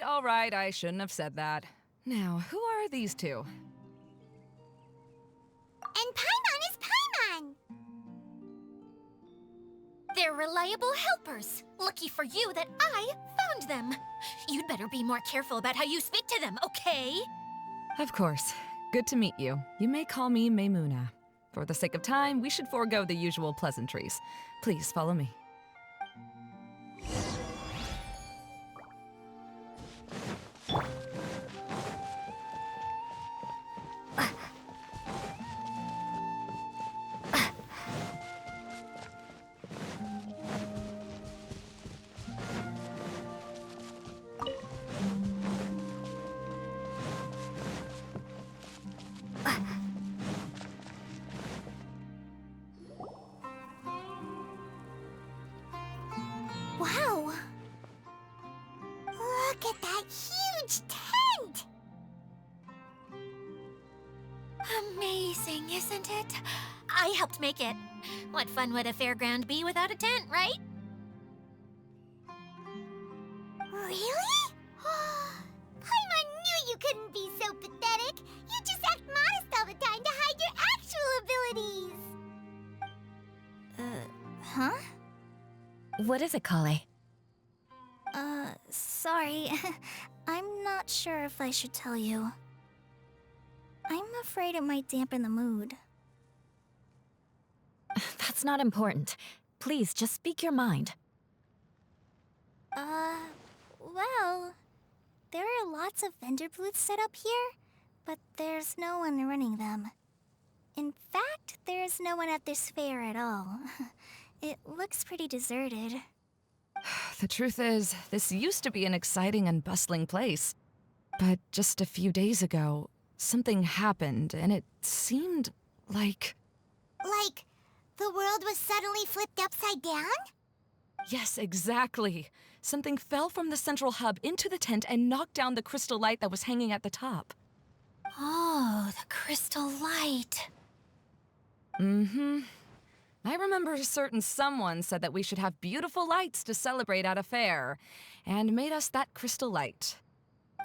All right, I shouldn't have said that. Now, who are these two? And Paimon is Paimon! They're reliable helpers. Lucky for you that I found them. You'd better be more careful about how you speak to them, okay? Of course. Good to meet you. You may call me Maymuna. For the sake of time, we should forego the usual pleasantries. Please follow me. Wow! Look at that huge tent! Amazing, isn't it? I helped make it. What fun would a fairground be without a tent, right? Really? Paimon knew you couldn't be so pathetic. You just act modest all the time to hide your actual abilities. Huh? What is it, Kale? Sorry. I'm not sure if I should tell you. I'm afraid it might dampen the mood. That's not important. Please, just speak your mind. Well, there are lots of vendor booths set up here, but there's no one running them. In fact, there's no one at this fair at all. It looks pretty deserted. The truth is, this used to be an exciting and bustling place. But just a few days ago, something happened, and it seemed like... Like, the world was suddenly flipped upside down? Yes, exactly. Something fell from the central hub into the tent and knocked down the crystal light that was hanging at the top. Oh, the crystal light. Mm-hmm. I remember a certain someone said that we should have beautiful lights to celebrate at a fair, and made us that crystal light.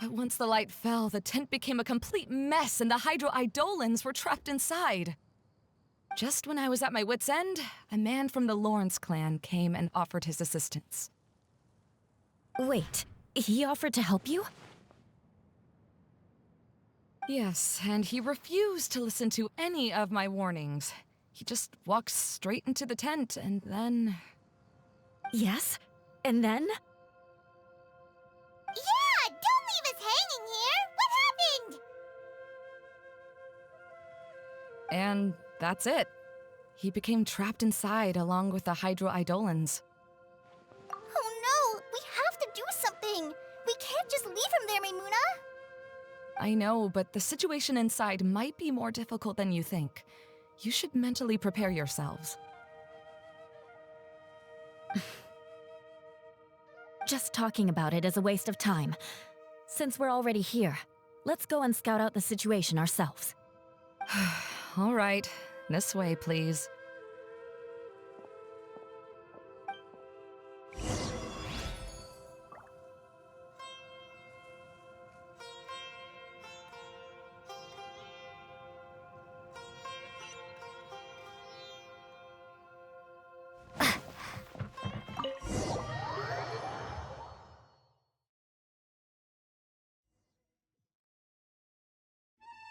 But once the light fell, the tent became a complete mess and the Hydro-Eidolons were trapped inside. Just when I was at my wit's end, a man from the Lawrence clan came and offered his assistance. Wait, he offered to help you? Yes, and he refused to listen to any of my warnings. He just walked straight into the tent, and then... Yes? And then? Yeah! Don't leave us hanging here! What happened? And that's it. He became trapped inside along with the Hydro-Eidolons. Oh no! We have to do something! We can't just leave him there, Maymuna! I know, but the situation inside might be more difficult than you think. You should mentally prepare yourselves. Just talking about it is a waste of time. Since we're already here, let's go and scout out the situation ourselves. All right, this way, please.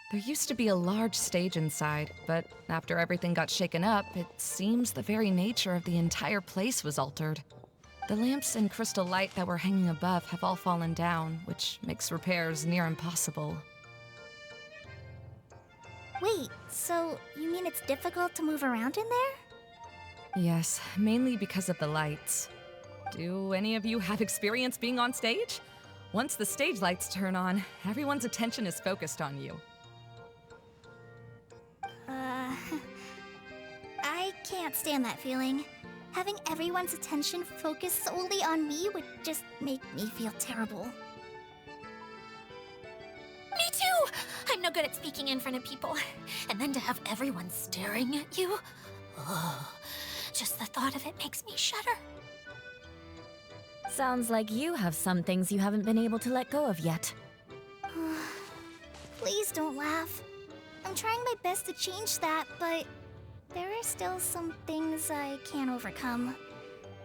There used to be a large stage inside, but after everything got shaken up, it seems the very nature of the entire place was altered. The lamps and crystal light that were hanging above have all fallen down, which makes repairs near impossible. Wait, so you mean it's difficult to move around in there? Yes, mainly because of the lights. Do any of you have experience being on stage? Once the stage lights turn on, everyone's attention is focused on you. I can't stand that feeling. Having everyone's attention focused solely on me would just make me feel terrible. Me too! I'm no good at speaking in front of people. And then to have everyone staring at you? Oh, just the thought of it makes me shudder. Sounds like you have some things you haven't been able to let go of yet. Please don't laugh. I'm trying my best to change that, but there are still some things I can't overcome.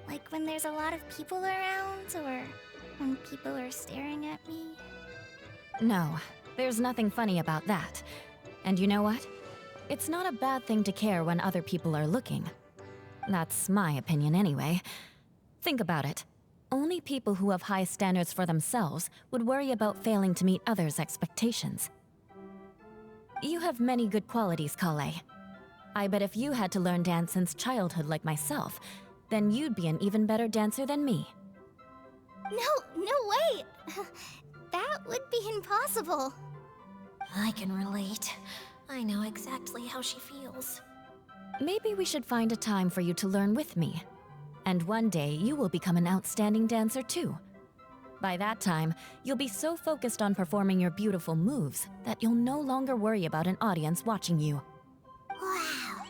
Like when there's a lot of people around, or when people are staring at me. No, there's nothing funny about that. And you know what? It's not a bad thing to care when other people are looking. That's my opinion anyway. Think about it. Only people who have high standards for themselves would worry about failing to meet others' expectations. You have many good qualities, Kale. I bet if you had to learn dance since childhood like myself, then you'd be an even better dancer than me. No way! That would be impossible. I can relate. I know exactly how she feels. Maybe we should find a time for you to learn with me. And one day, you will become an outstanding dancer too. By that time, you'll be so focused on performing your beautiful moves that you'll no longer worry about an audience watching you. Wow.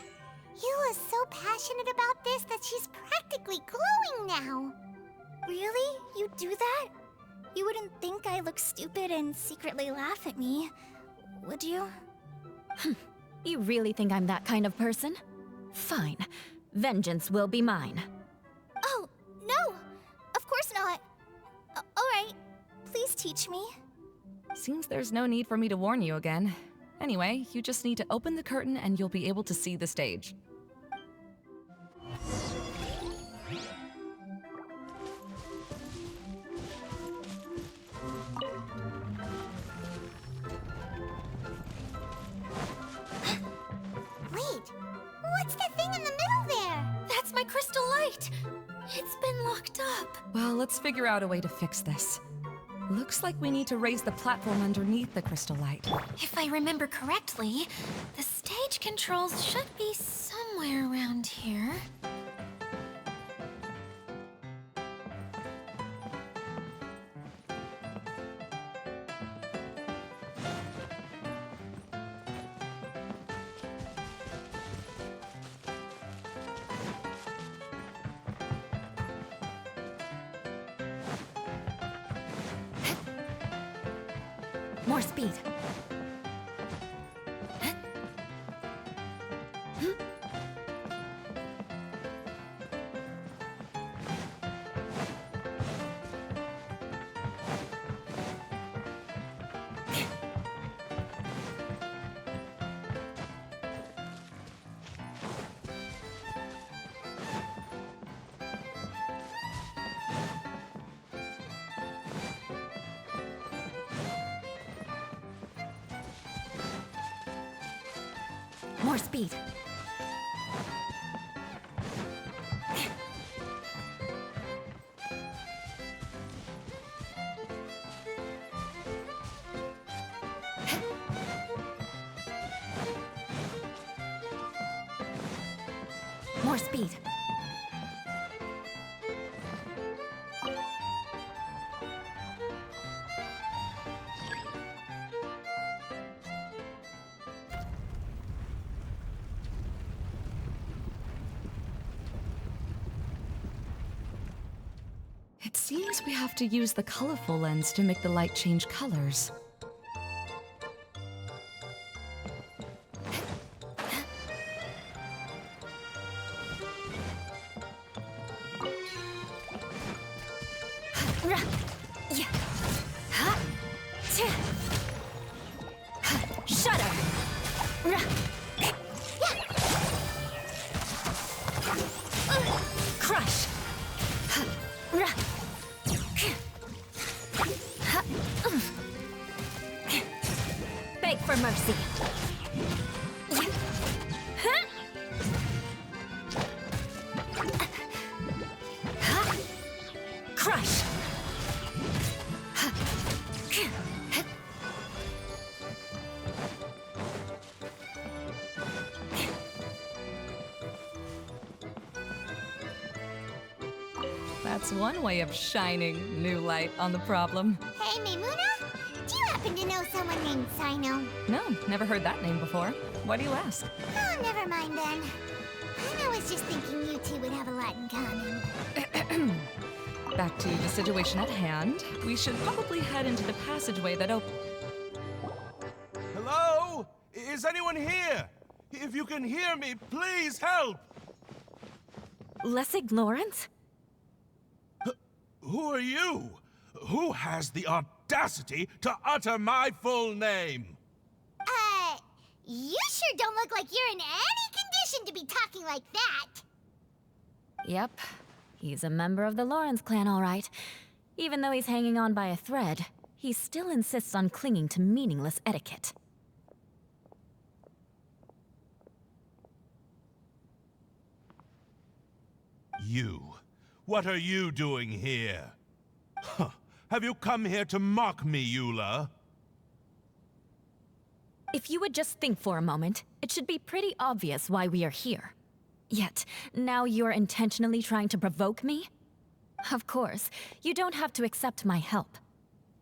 You are so passionate about this that she's practically glowing now. Really? You do that? You wouldn't think I look stupid and secretly laugh at me, would you? You really think I'm that kind of person? Fine. Vengeance will be mine. Oh, no! Of course not. Alright, please teach me. Seems there's no need for me to warn you again. Anyway, you just need to open the curtain and you'll be able to see the stage. Wait, what's that thing in the middle there? That's my crystal light! It's been locked up. Well, let's figure out a way to fix this. Looks like we need to raise the platform underneath the crystal light. If I remember correctly, the stage controls should be somewhere around here. More speed. More speed. More speed. It seems we have to use the colorful lens to make the light change colors. Shudder! Crush! Beg for mercy. Crush! That's one way of shining new light on the problem. Hey, Maimuna? Do you happen to know someone named Sino? No, never heard that name before. Why do you ask? Oh, never mind then. I was just thinking you two would have a lot in common. Back to the situation at hand. We should probably head into the passageway that Hello? Is anyone here? If you can hear me, please help! Lessig Lawrence? Who are you? Who has the audacity to utter my full name? You sure don't look like you're in any condition to be talking like that. Yep. He's a member of the Lawrence clan, all right. Even though he's hanging on by a thread, he still insists on clinging to meaningless etiquette. You. What are you doing here? Huh. Have you come here to mock me, Eula? If you would just think for a moment, it should be pretty obvious why we are here. Yet, now you're intentionally trying to provoke me? Of course, you don't have to accept my help.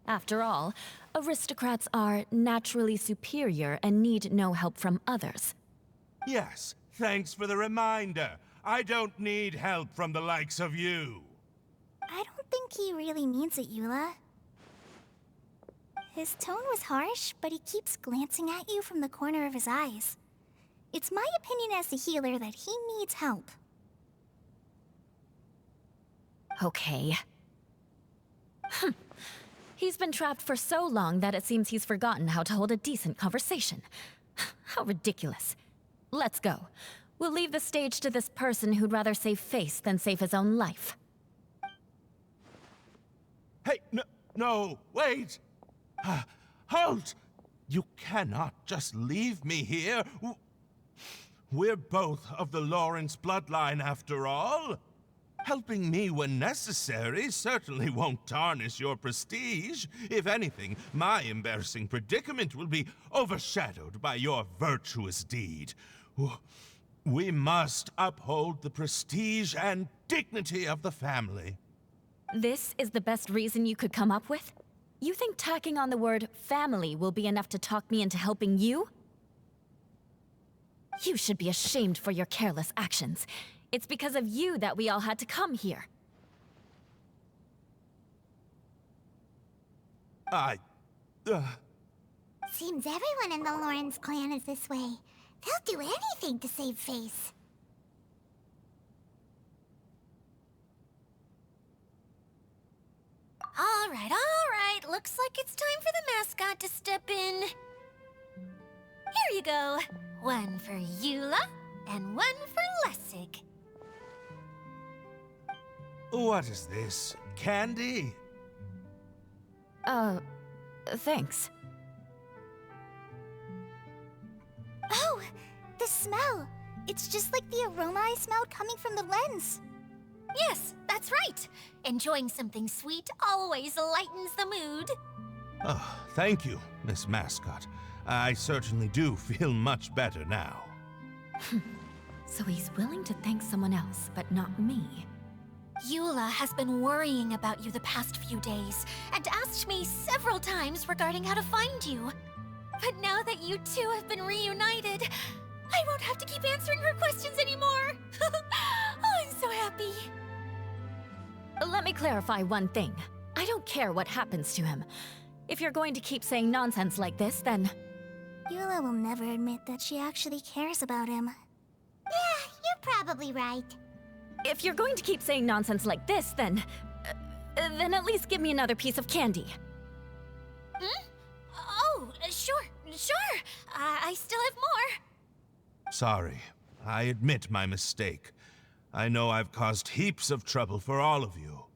After all, aristocrats are naturally superior and need no help from others. Yes, thanks for the reminder. I don't need help from the likes of you. I don't think he really means it, Eula. His tone was harsh, but he keeps glancing at you from the corner of his eyes. It's my opinion as the healer that he needs help. Okay. He's been trapped for so long that it seems he's forgotten how to hold a decent conversation. How ridiculous. Let's go. We'll leave the stage to this person who'd rather save face than save his own life. Hey, no, wait! Halt! You cannot just leave me here. We're both of the Lawrence bloodline, after all. Helping me when necessary certainly won't tarnish your prestige. If anything, my embarrassing predicament will be overshadowed by your virtuous deed. We must uphold the prestige and dignity of the family. This is the best reason you could come up with? You think tacking on the word family will be enough to talk me into helping you? You should be ashamed for your careless actions. It's because of you that we all had to come here. Seems everyone in the Lawrence clan is this way. They'll do anything to save face. All right. Looks like it's time for the mascot to step in. Here you go. One for Eula, and one for Lessig. What is this? Candy? Thanks. Oh, the smell. It's just like the aroma I smelled coming from the lens. Yes, that's right. Enjoying something sweet always lightens the mood. Oh, thank you, Miss Mascot. I certainly do feel much better now. So he's willing to thank someone else, but not me. Eula has been worrying about you the past few days, and asked me several times regarding how to find you. But now that you two have been reunited, I won't have to keep answering her questions anymore. Oh, I'm so happy. Let me clarify one thing. I don't care what happens to him. If you're going to keep saying nonsense like this, then... Eula will never admit that she actually cares about him. Yeah, you're probably right. If you're going to keep saying nonsense like this, then at least give me another piece of candy. Oh, sure. I still have more. Sorry. I admit my mistake. I know I've caused heaps of trouble for all of you.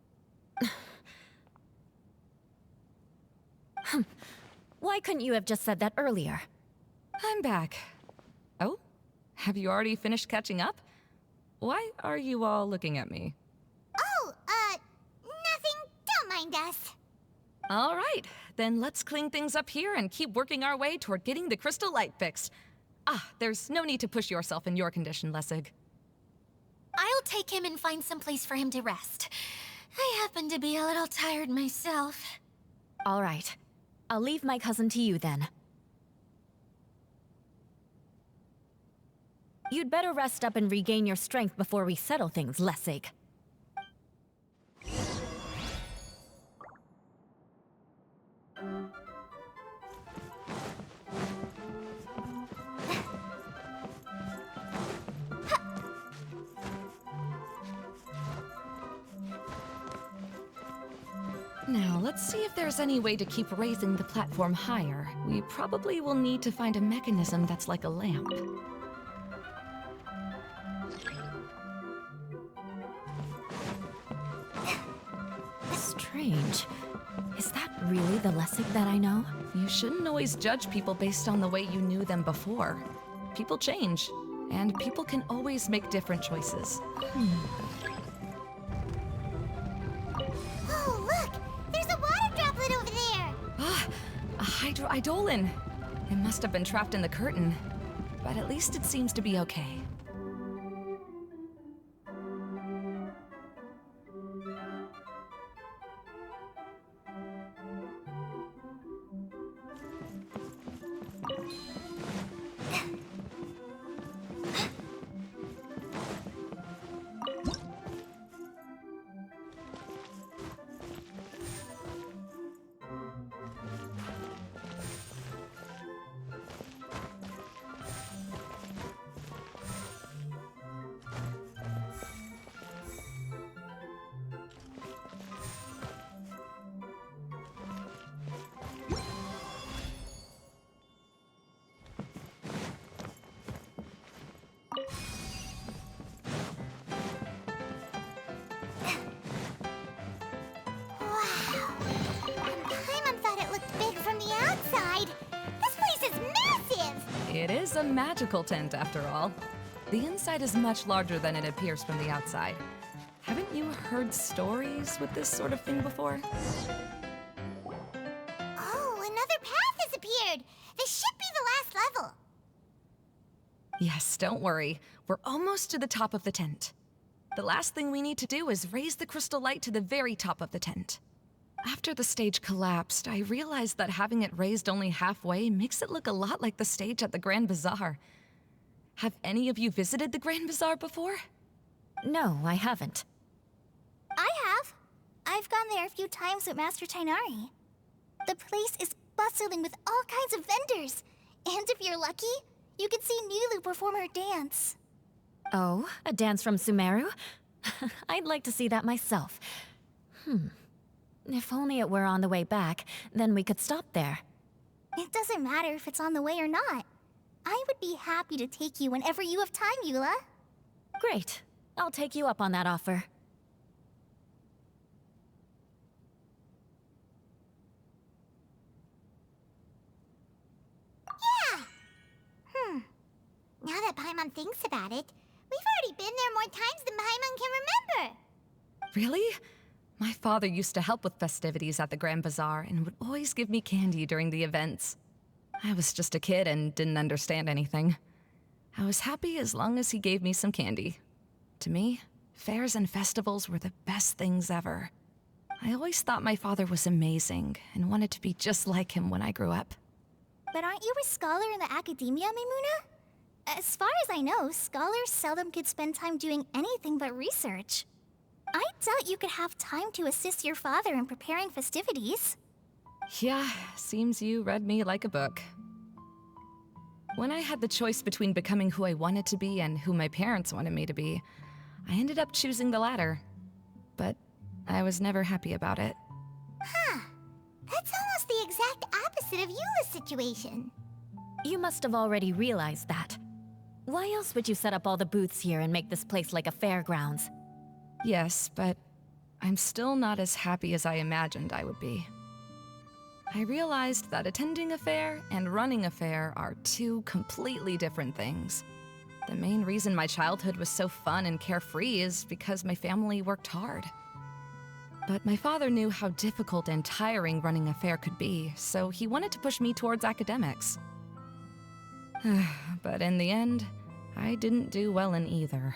Why couldn't you have just said that earlier? I'm back. Oh? Have you already finished catching up? Why are you all looking at me? Oh, nothing. Don't mind us. All right, then let's clean things up here and keep working our way toward getting the crystal light fixed. There's no need to push yourself in your condition, Lessig. I'll take him and find some place for him to rest. I happen to be a little tired myself. All right. I'll leave my cousin to you then. You'd better rest up and regain your strength before we settle things, Lessig. Now, let's see if there's any way to keep raising the platform higher. We probably will need to find a mechanism that's like a lamp. Strange. Is that really the Lessig that I know? You shouldn't always judge people based on the way you knew them before. People change, and people can always make different choices. Oh, look! There's a water droplet over there! Ah, a hydroidolin. It must have been trapped in the curtain, but at least it seems to be okay. Paimon thought it looked big from the outside. This place is massive! It is a magical tent, after all. The inside is much larger than it appears from the outside. Haven't you heard stories with this sort of thing before? Oh, another path has appeared! This should be the last level. Yes, don't worry. We're almost to the top of the tent. The last thing we need to do is raise the crystal light to the very top of the tent. After the stage collapsed, I realized that having it raised only halfway makes it look a lot like the stage at the Grand Bazaar. Have any of you visited the Grand Bazaar before? No, I haven't. I have. I've gone there a few times with Master Tainari. The place is bustling with all kinds of vendors. And if you're lucky, you can see Nilu perform her dance. Oh, a dance from Sumeru? I'd like to see that myself. If only it were on the way back, then we could stop there. It doesn't matter if it's on the way or not. I would be happy to take you whenever you have time, Eula. Great. I'll take you up on that offer. Yeah! Now that Paimon thinks about it, we've already been there more times than Paimon can remember. Really? My father used to help with festivities at the Grand Bazaar and would always give me candy during the events. I was just a kid and didn't understand anything. I was happy as long as he gave me some candy. To me, fairs and festivals were the best things ever. I always thought my father was amazing and wanted to be just like him when I grew up. But aren't you a scholar in the academia, Maimuna? As far as I know, scholars seldom could spend time doing anything but research. I doubt you could have time to assist your father in preparing festivities. Yeah, seems you read me like a book. When I had the choice between becoming who I wanted to be and who my parents wanted me to be, I ended up choosing the latter. But I was never happy about it. Huh. That's almost the exact opposite of Eula's situation. You must have already realized that. Why else would you set up all the booths here and make this place like a fairgrounds? Yes, but I'm still not as happy as I imagined I would be. I realized that attending a fair and running a fair are two completely different things. The main reason my childhood was so fun and carefree is because my family worked hard. But my father knew how difficult and tiring running a fair could be, so he wanted to push me towards academics. But in the end, I didn't do well in either.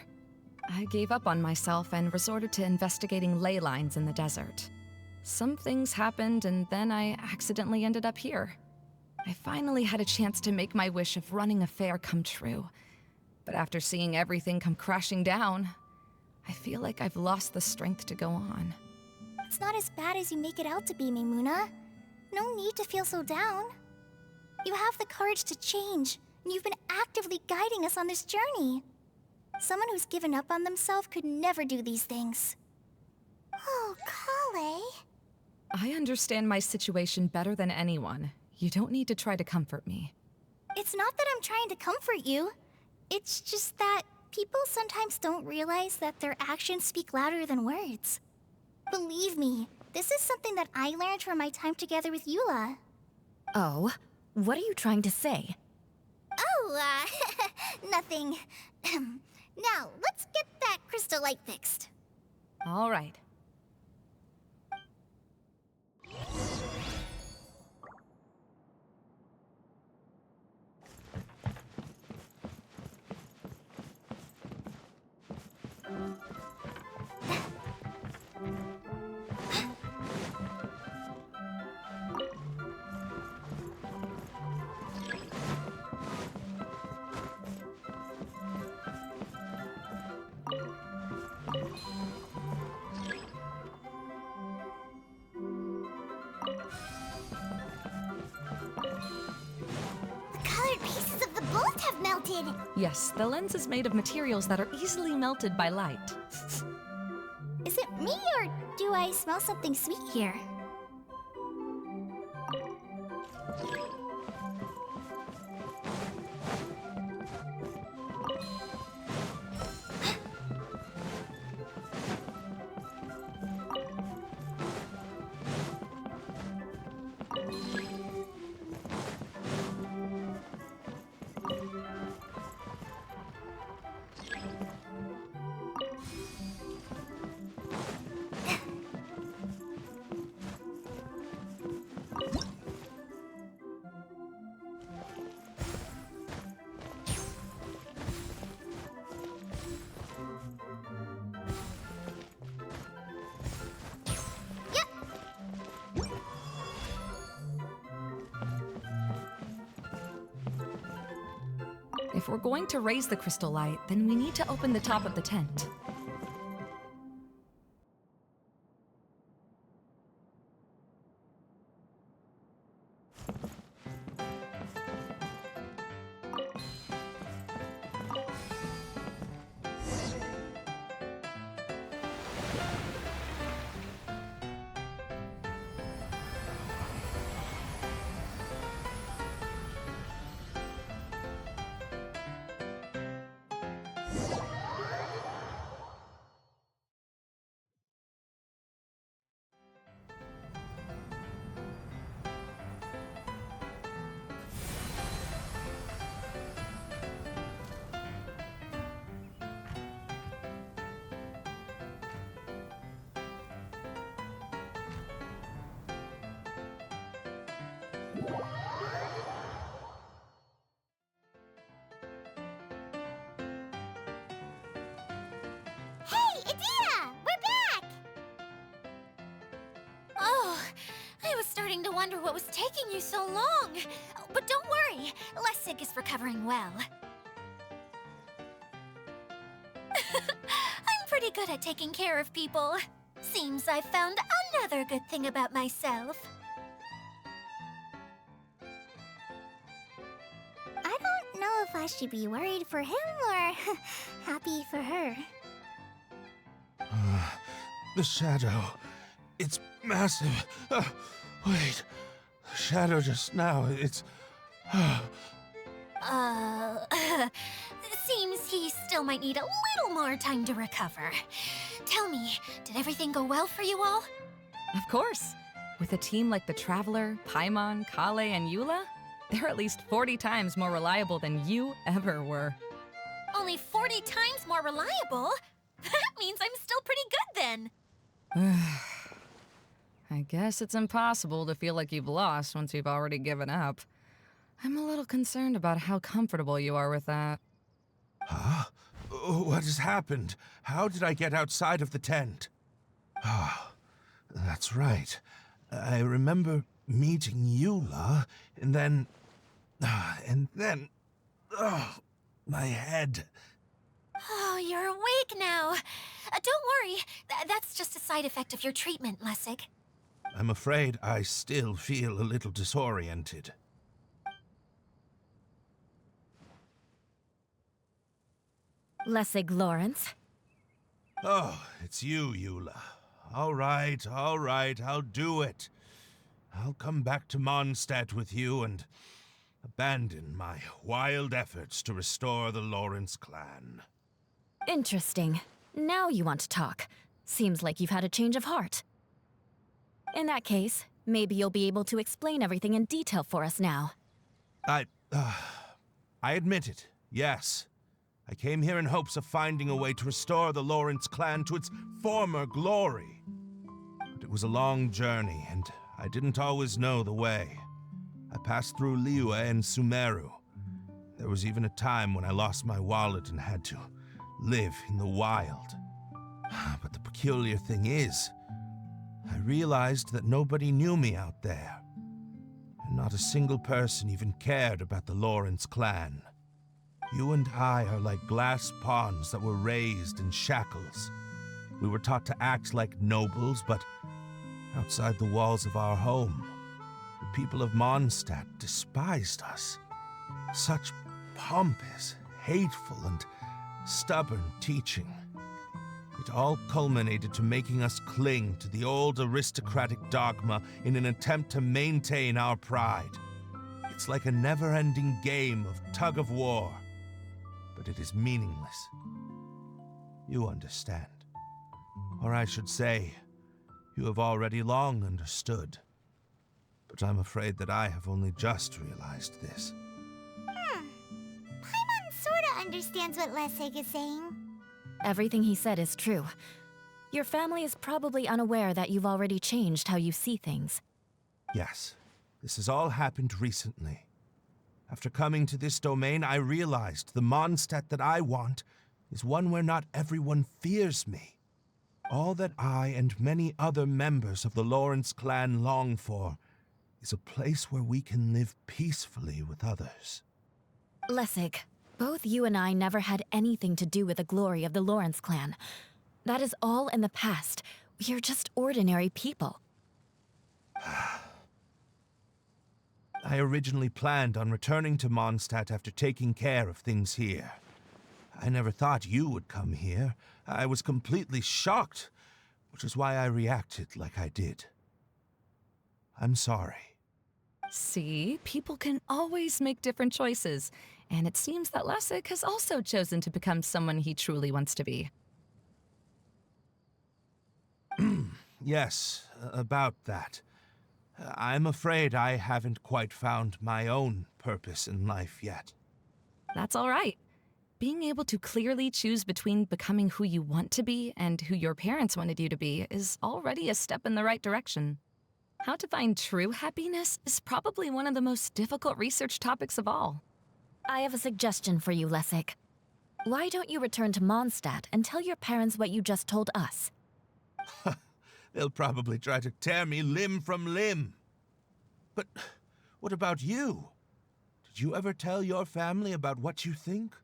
I gave up on myself and resorted to investigating ley lines in the desert. Some things happened, and then I accidentally ended up here. I finally had a chance to make my wish of running a fair come true. But after seeing everything come crashing down, I feel like I've lost the strength to go on. It's not as bad as you make it out to be, Maimuna. No need to feel so down. You have the courage to change, and you've been actively guiding us on this journey. Someone who's given up on themselves could never do these things. Oh, Kale. I understand my situation better than anyone. You don't need to try to comfort me. It's not that I'm trying to comfort you. It's just that people sometimes don't realize that their actions speak louder than words. Believe me, this is something that I learned from my time together with Eula. Oh, what are you trying to say? Oh, nothing. Now, let's get that crystal light fixed. All right. The colored pieces of the bolt have melted. Yes, the lens is made of materials that are easily melted by light. Is it me, or do I smell something sweet here? If we're going to raise the crystal light, then we need to open the top of the tent. Hey, Idea! We're back! Oh, I was starting to wonder what was taking you so long. But don't worry, Lessig is recovering well. I'm pretty good at taking care of people. Seems I've found another good thing about myself. I don't know if I should be worried for him or happy for her. The shadow. It's massive. Wait. The shadow just now. It's. Seems he still might need a little more time to recover. Tell me, did everything go well for you all? Of course. With a team like the Traveler, Paimon, Kale, and Eula, they're at least 40 times more reliable than you ever were. Only 40 times more reliable? That means I'm still pretty good then. I guess it's impossible to feel like you've lost once you've already given up. I'm a little concerned about how comfortable you are with that. Huh? What has happened? How did I get outside of the tent? Ah, that's right. I remember meeting Eula, and then... my head. Oh, you're awake now. Don't worry. That's just a side effect of your treatment, Lessig. I'm afraid I still feel a little disoriented. Lessig Lawrence. Oh, it's you, Eula. All right, I'll do it. I'll come back to Mondstadt with you and abandon my wild efforts to restore the Lawrence clan. Interesting. Now you want to talk. Seems like you've had a change of heart. In that case, maybe you'll be able to explain everything in detail for us now. I admit it, yes. I came here in hopes of finding a way to restore the Lawrence clan to its former glory. But it was a long journey, and I didn't always know the way. I passed through Liyue and Sumeru. There was even a time when I lost my wallet and had to live in the wild. But the peculiar thing is, I realized that nobody knew me out there. And not a single person even cared about the Lawrence clan. You and I are like glass pawns that were raised in shackles. We were taught to act like nobles, but outside the walls of our home, the people of Mondstadt despised us. Such pompous, hateful, and stubborn teaching. It all culminated to making us cling to the old aristocratic dogma in an attempt to maintain our pride. It's like a never-ending game of tug-of-war, but it is meaningless. You understand. Or I should say, you have already long understood. But I'm afraid that I have only just realized this. Paimon sorta understands what Lessig is saying. Everything he said is true. Your family is probably unaware that you've already changed how you see things. Yes, this has all happened recently. After coming to this domain, I realized the Mondstadt that I want is one where not everyone fears me. All that I and many other members of the Lawrence clan long for is a place where we can live peacefully with others. Lessig, both you and I never had anything to do with the glory of the Lawrence clan. That is all in the past. We are just ordinary people. I originally planned on returning to Mondstadt after taking care of things here. I never thought you would come here. I was completely shocked, which is why I reacted like I did. I'm sorry. See, people can always make different choices, and it seems that Lessig has also chosen to become someone he truly wants to be. Yes, about that. I'm afraid I haven't quite found my own purpose in life yet. That's all right. Being able to clearly choose between becoming who you want to be and who your parents wanted you to be is already a step in the right direction. How to find true happiness is probably one of the most difficult research topics of all. I have a suggestion for you, Lessig. Why don't you return to Mondstadt and tell your parents what you just told us? They'll probably try to tear me limb from limb. But what about you? Did you ever tell your family about what you think?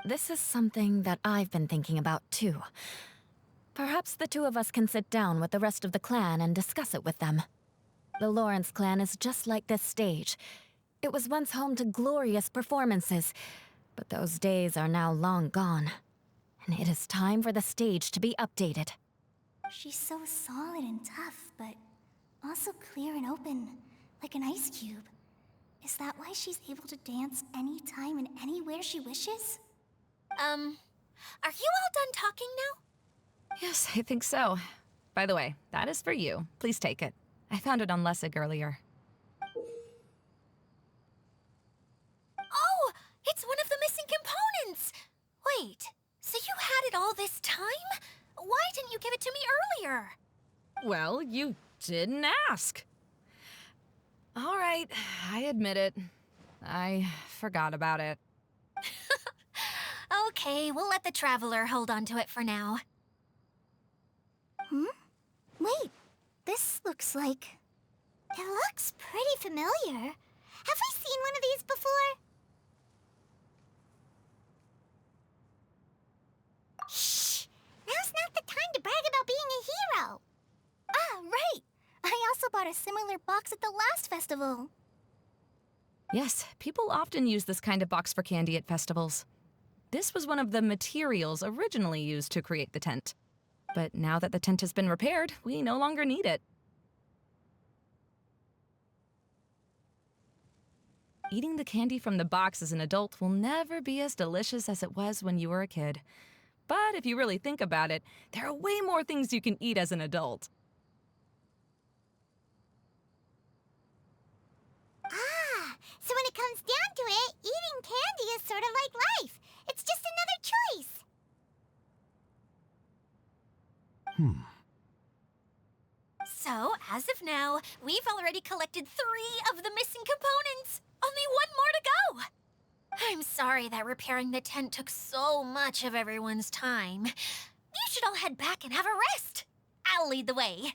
This is something that I've been thinking about, too. Perhaps the two of us can sit down with the rest of the clan and discuss it with them. The Lawrence clan is just like this stage. It was once home to glorious performances, but those days are now long gone. And it is time for the stage to be updated. She's so solid and tough, but also clear and open, like an ice cube. Is that why she's able to dance anytime and anywhere she wishes? Are you all done talking now? Yes, I think so. By the way, that is for you. Please take it. I found it on Lessig earlier. Oh, it's one of the missing components! Wait, so you had it all this time? Why didn't you give it to me earlier? Well, you didn't ask. All right, I admit it. I forgot about it. Okay, we'll let the Traveler hold on to it for now. Wait, this looks like... It looks pretty familiar. Have we seen one of these before? Shh! Now's not the time to brag about being a hero! Ah, right! I also bought a similar box at the last festival. Yes, people often use this kind of box for candy at festivals. This was one of the materials originally used to create the tent. But now that the tent has been repaired, we no longer need it. Eating the candy from the box as an adult will never be as delicious as it was when you were a kid. But if you really think about it, there are way more things you can eat as an adult. Ah, so when it comes down to it, eating candy is sort of like life. It's just another choice. So, as of now, we've already collected 3 of the missing components. Only 1 more to go. I'm sorry that repairing the tent took so much of everyone's time. You should all head back and have a rest. I'll lead the way.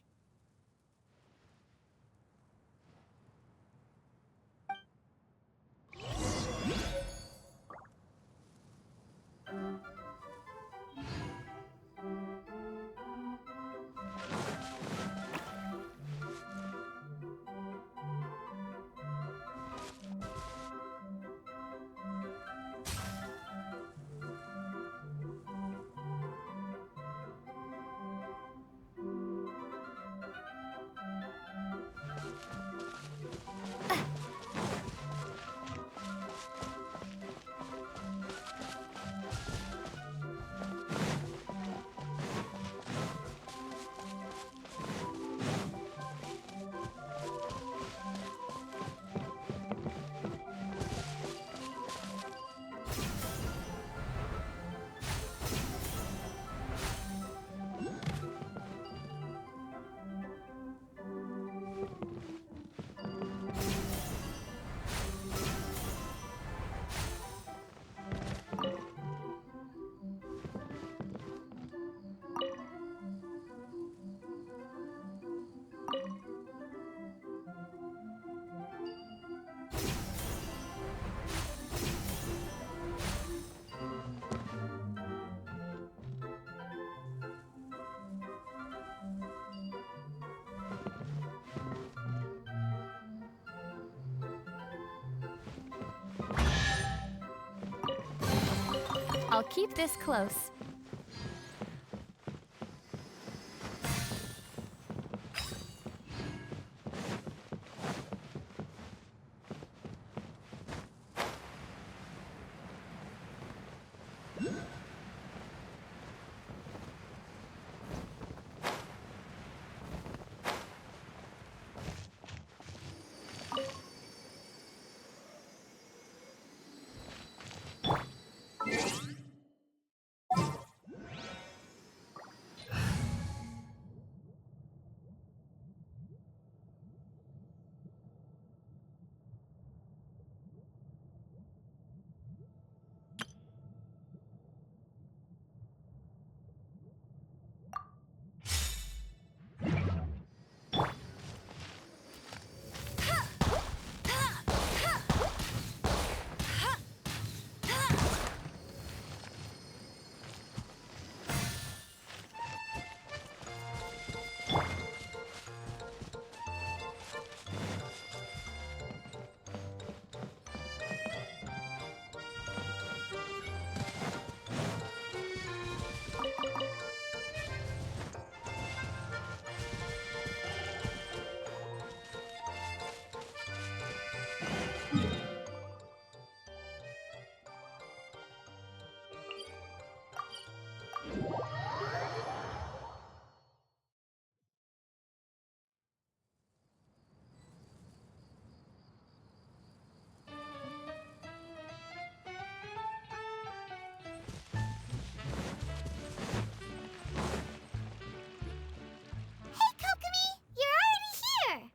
I'll keep this close. Hey, Kokomi! You're already here!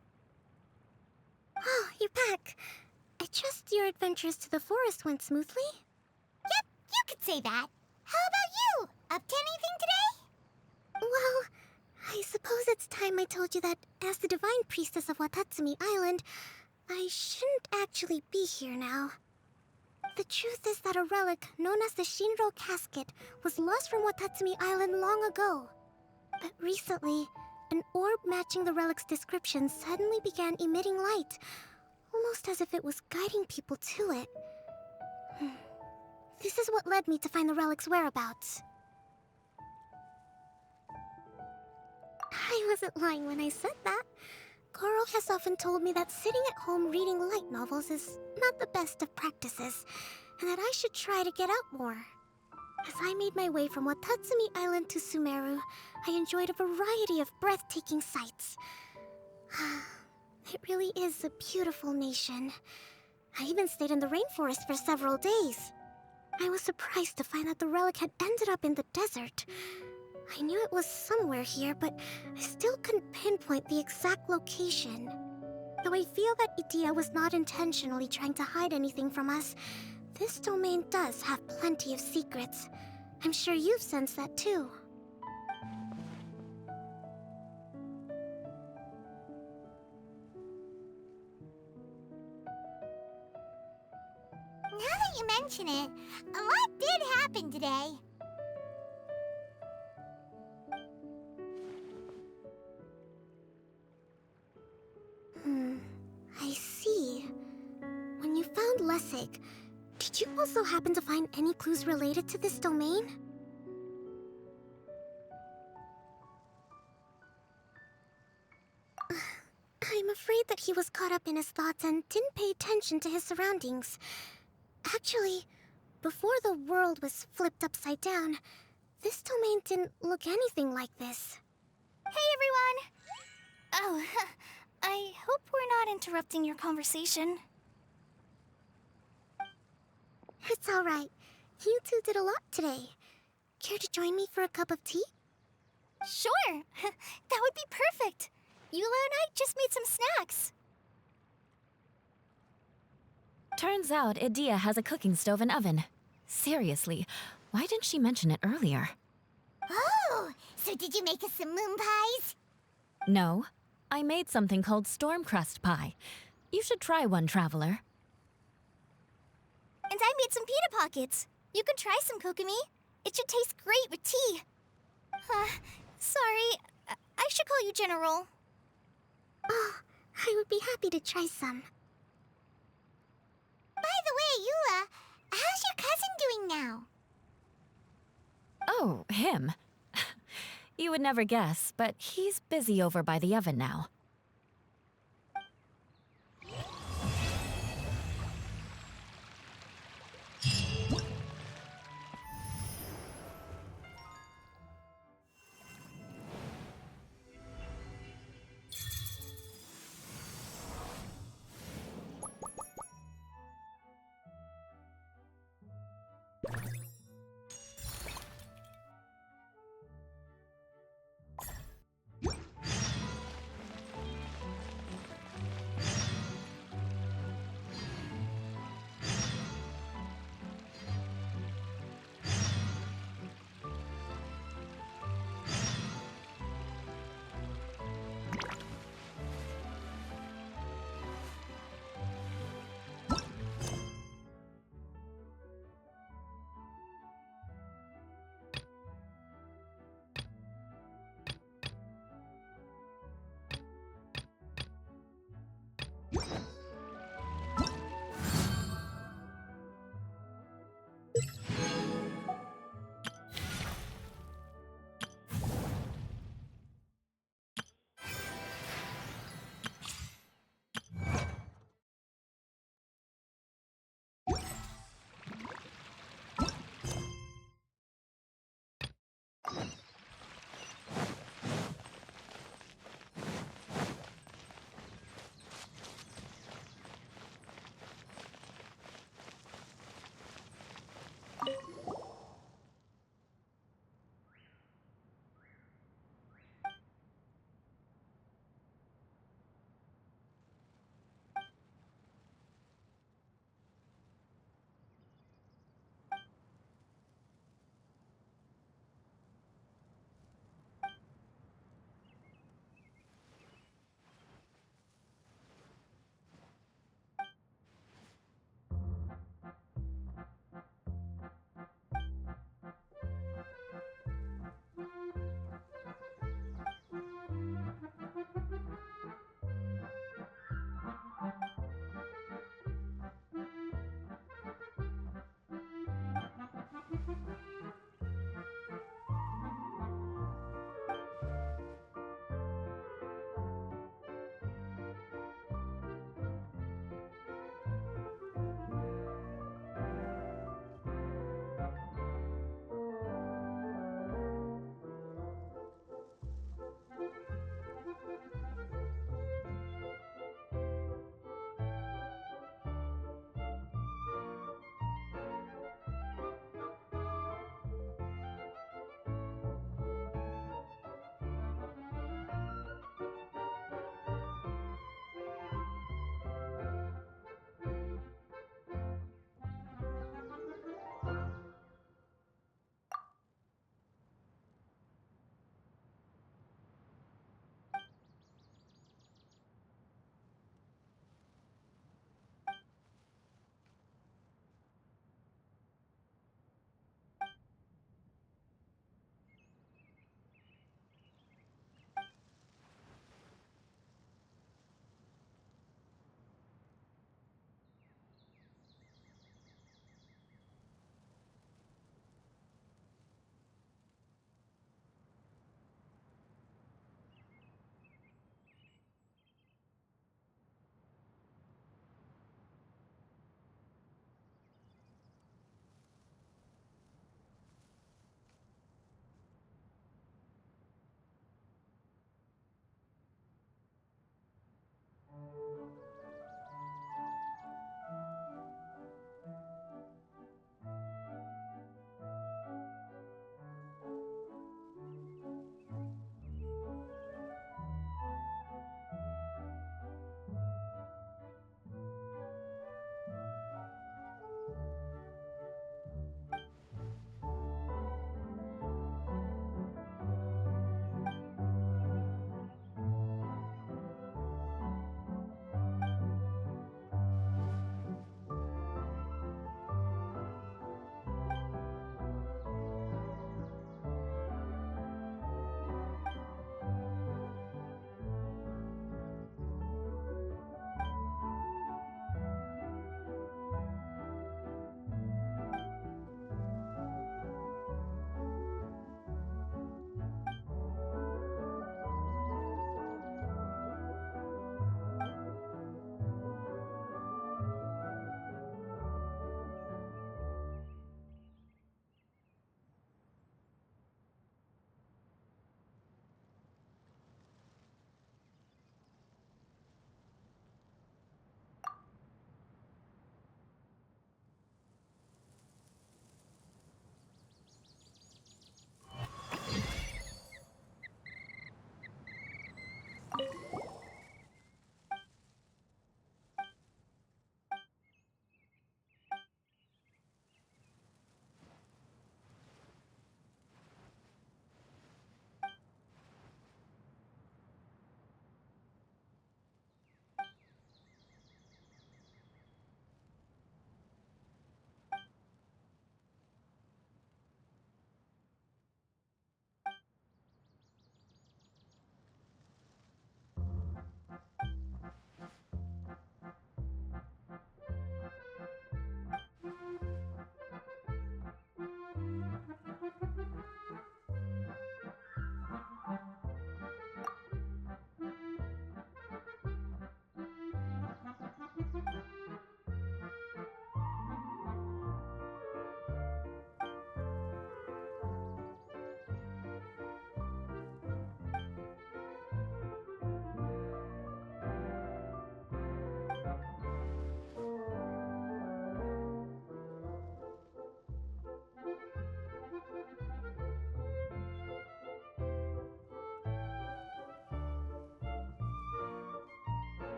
Oh, you're back. I trust your adventures to the forest went smoothly? Yep, you could say that. How about you? Up to anything today? Well, I suppose it's time I told you that as the Divine Priestess of Watatsumi Island, I shouldn't actually be here now. The truth is that a relic known as the Shinro Casket was lost from Watatsumi Island long ago. But recently, an orb matching the relic's description suddenly began emitting light, almost as if it was guiding people to it. This is what led me to find the relic's whereabouts. I wasn't lying when I said that. Carl has often told me that sitting at home reading light novels is not the best of practices, and that I should try to get out more. As I made my way from Watatsumi Island to Sumeru, I enjoyed a variety of breathtaking sights. It really is a beautiful nation. I even stayed in the rainforest for several days. I was surprised to find that the relic had ended up in the desert. I knew it was somewhere here, but I still couldn't pinpoint the exact location. Though I feel that Idia was not intentionally trying to hide anything from us, this domain does have plenty of secrets. I'm sure you've sensed that too. Now that you mention it, a lot did happen today. I see. When you found Lessig, did you also happen to find any clues related to this domain? I'm afraid that he was caught up in his thoughts and didn't pay attention to his surroundings. Actually, before the world was flipped upside down, this domain didn't look anything like this. Hey, everyone! Oh, I hope we're not interrupting your conversation. It's alright. You two did a lot today. Care to join me for a cup of tea? Sure! That would be perfect! Eula and I just made some snacks. Turns out Idia has a cooking stove and oven. Seriously, why didn't she mention it earlier? Oh, so did you make us some moon pies? No, I made something called Stormcrust pie. You should try one, Traveler. And I made some pita pockets. You can try some, Kokomi. It should taste great with tea. Sorry, I should call you General. Oh, I would be happy to try some. By the way, Eula, how's your cousin doing now? Oh, him. You would never guess, but he's busy over by the oven now.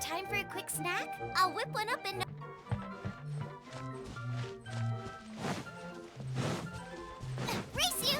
Time for a quick snack? I'll whip one up in no... Race you!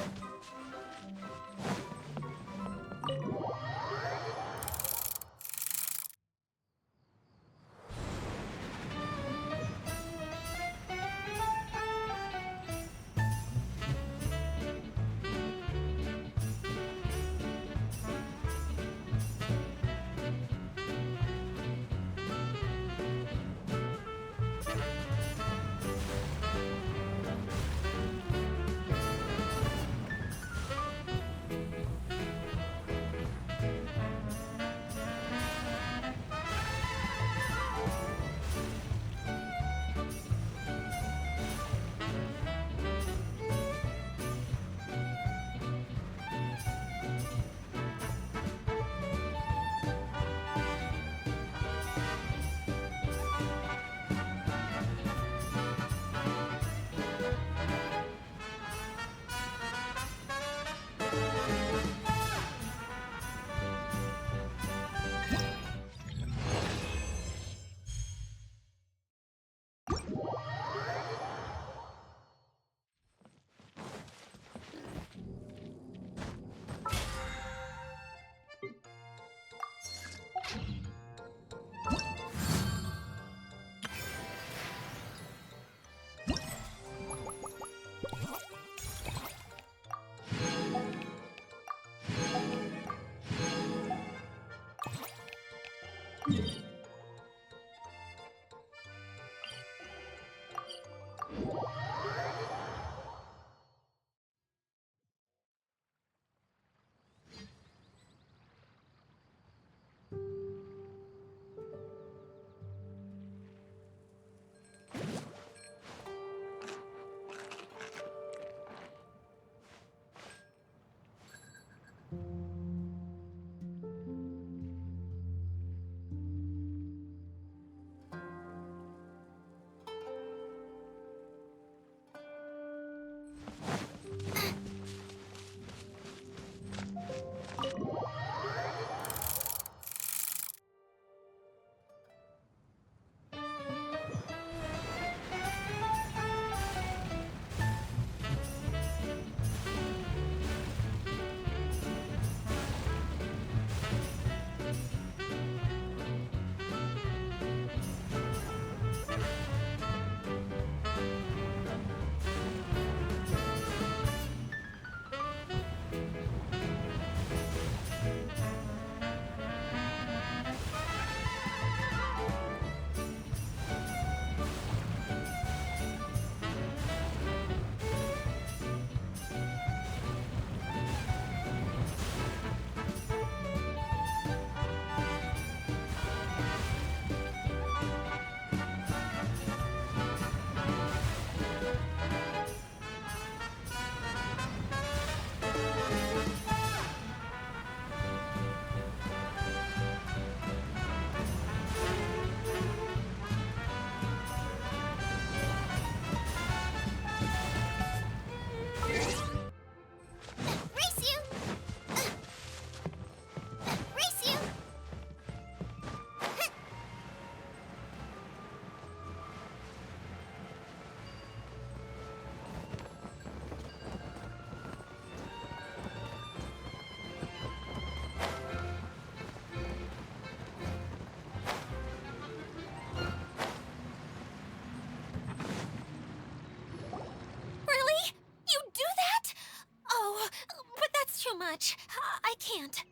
much. I can't.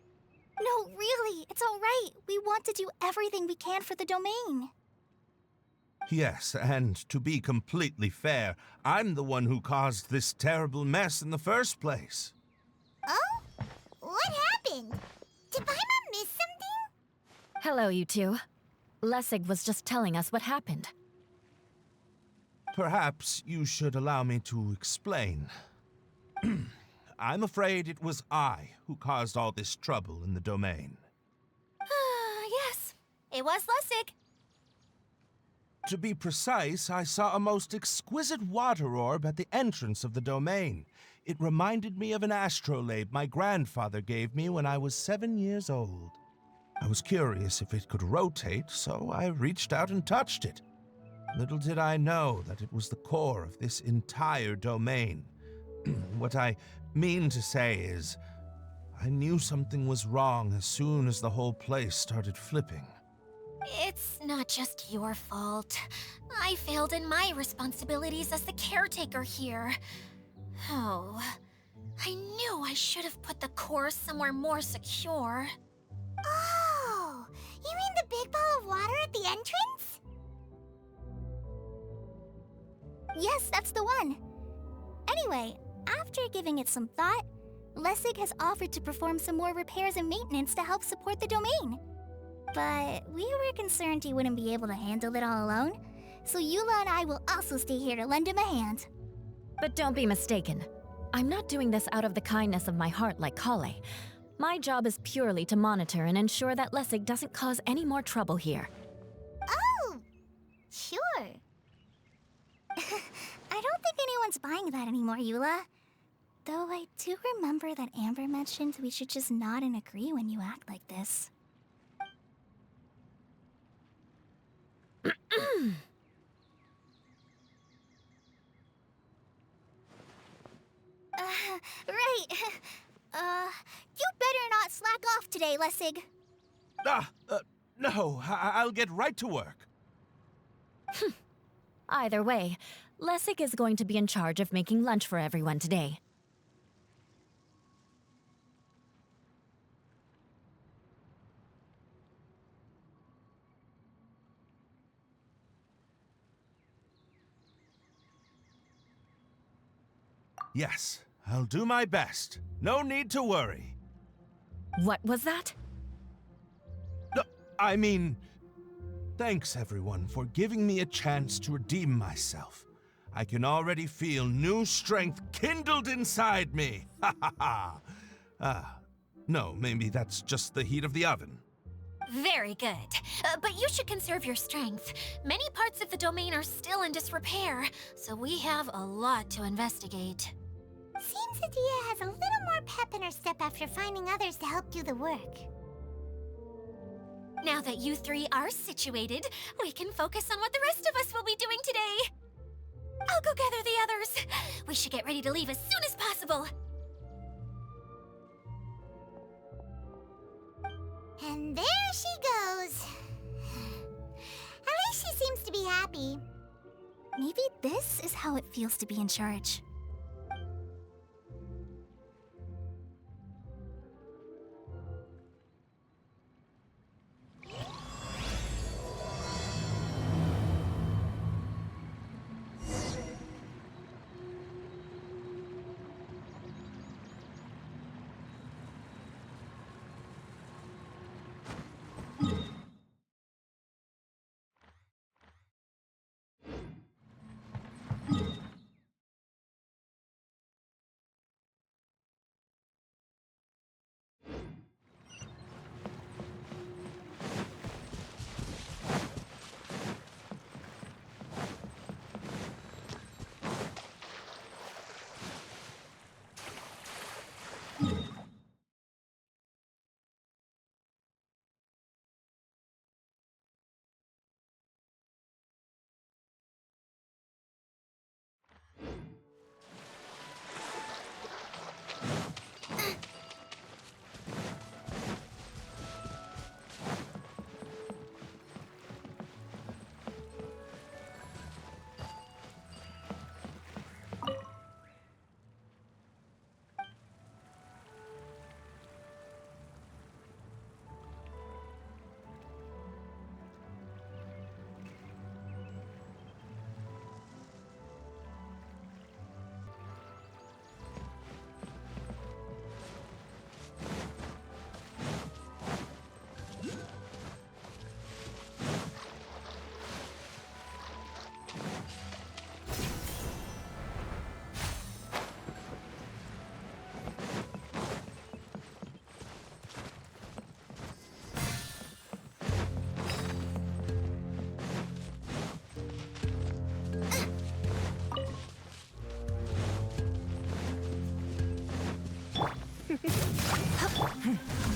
No, really, it's all right. We want to do everything we can for the domain. Yes, and to be completely fair, I'm the one who caused this terrible mess in the first place. Oh? What happened? Did Paimon miss something? Hello, you two. Lessig was just telling us what happened. Perhaps you should allow me to explain. I'm afraid it was I who caused all this trouble in the domain. Yes, it was Lessig. To be precise, I saw a most exquisite water orb at the entrance of the domain. It reminded me of an astrolabe my grandfather gave me when I was 7 years old. I was curious if it could rotate, so I reached out and touched it. Little did I know that it was the core of this entire domain. What I mean to say is, I knew something was wrong as soon as the whole place started flipping. It's not just your fault. I failed in my responsibilities as the caretaker here. Oh, I knew I should have put the core somewhere more secure. Oh, you mean the big ball of water at the entrance? Yes, that's the one. Anyway, after giving it some thought, Lessig has offered to perform some more repairs and maintenance to help support the domain. But we were concerned he wouldn't be able to handle it all alone, so Eula and I will also stay here to lend him a hand. But don't be mistaken. I'm not doing this out of the kindness of my heart like Kale. My job is purely to monitor and ensure that Lessig doesn't cause any more trouble here. Oh, sure. I don't think anyone's buying that anymore, Eula. Though I do remember that Amber mentioned we should just nod and agree when you act like this. Right. You better not slack off today, Lessig. No, I'll get right to work. Either way, Lessig is going to be in charge of making lunch for everyone today. Yes, I'll do my best. No need to worry. What was that? No, I mean, thanks everyone for giving me a chance to redeem myself. I can already feel new strength kindled inside me. Ha ha ha. No, maybe that's just the heat of the oven. Very good. But you should conserve your strength. Many parts of the domain are still in disrepair, so we have a lot to investigate. Seems Adia has a little more pep in her step after finding others to help do the work. Now that you three are situated, we can focus on what the rest of us will be doing today. I'll go gather the others. We should get ready to leave as soon as possible. And there she goes. At least she seems to be happy. Maybe this is how it feels to be in charge.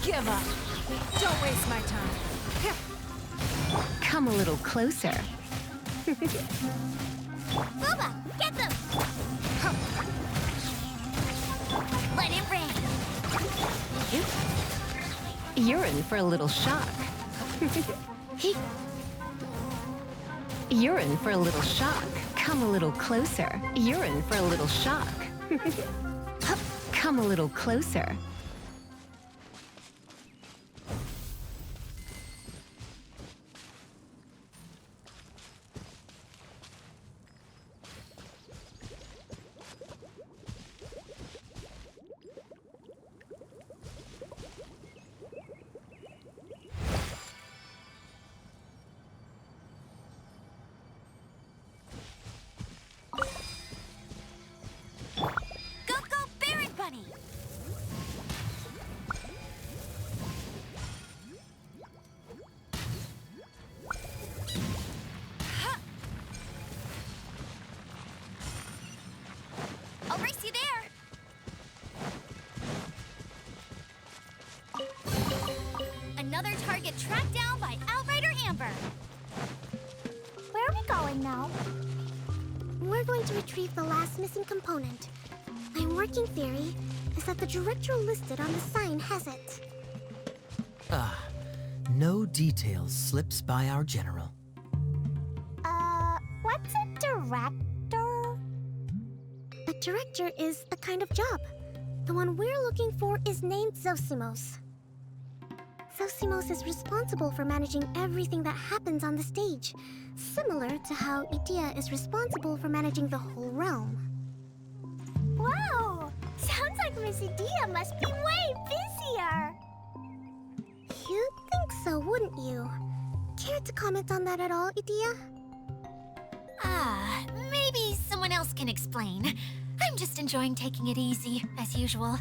Give up. Don't waste my time. come a little closer. Booba, get them! Let it rain! You're in for a little shock. You're in for a little shock. Come a little closer. You're in for a little shock. Come a little closer. Go, go, Berry Bunny! I'll race you there! Another target tracked down by Outrider Amber. Where are we going now? We're going to retrieve the last missing component. My working theory is that the director listed on the sign has it. No details slips by our general. What's a director? A director is a kind of job. The one we're looking for is named Zosimos. Zosimos is responsible for managing everything that happens on the stage, similar to how Idea is responsible for managing the whole realm. Wow! Sounds like Miss Idea must be way busier! You'd think so, wouldn't you? Care to comment on that at all, Idea? Maybe someone else can explain. I'm just enjoying taking it easy, as usual.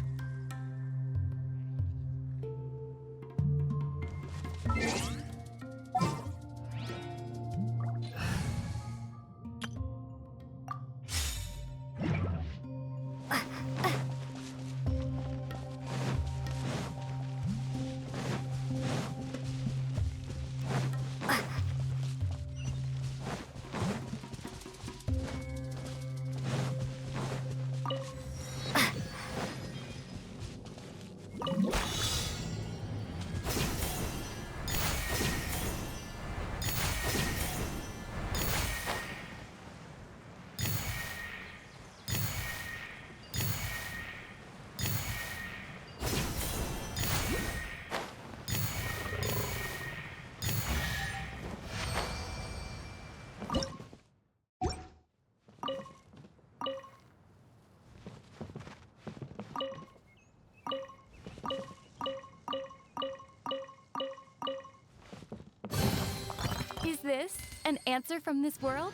Is this an answer from this world?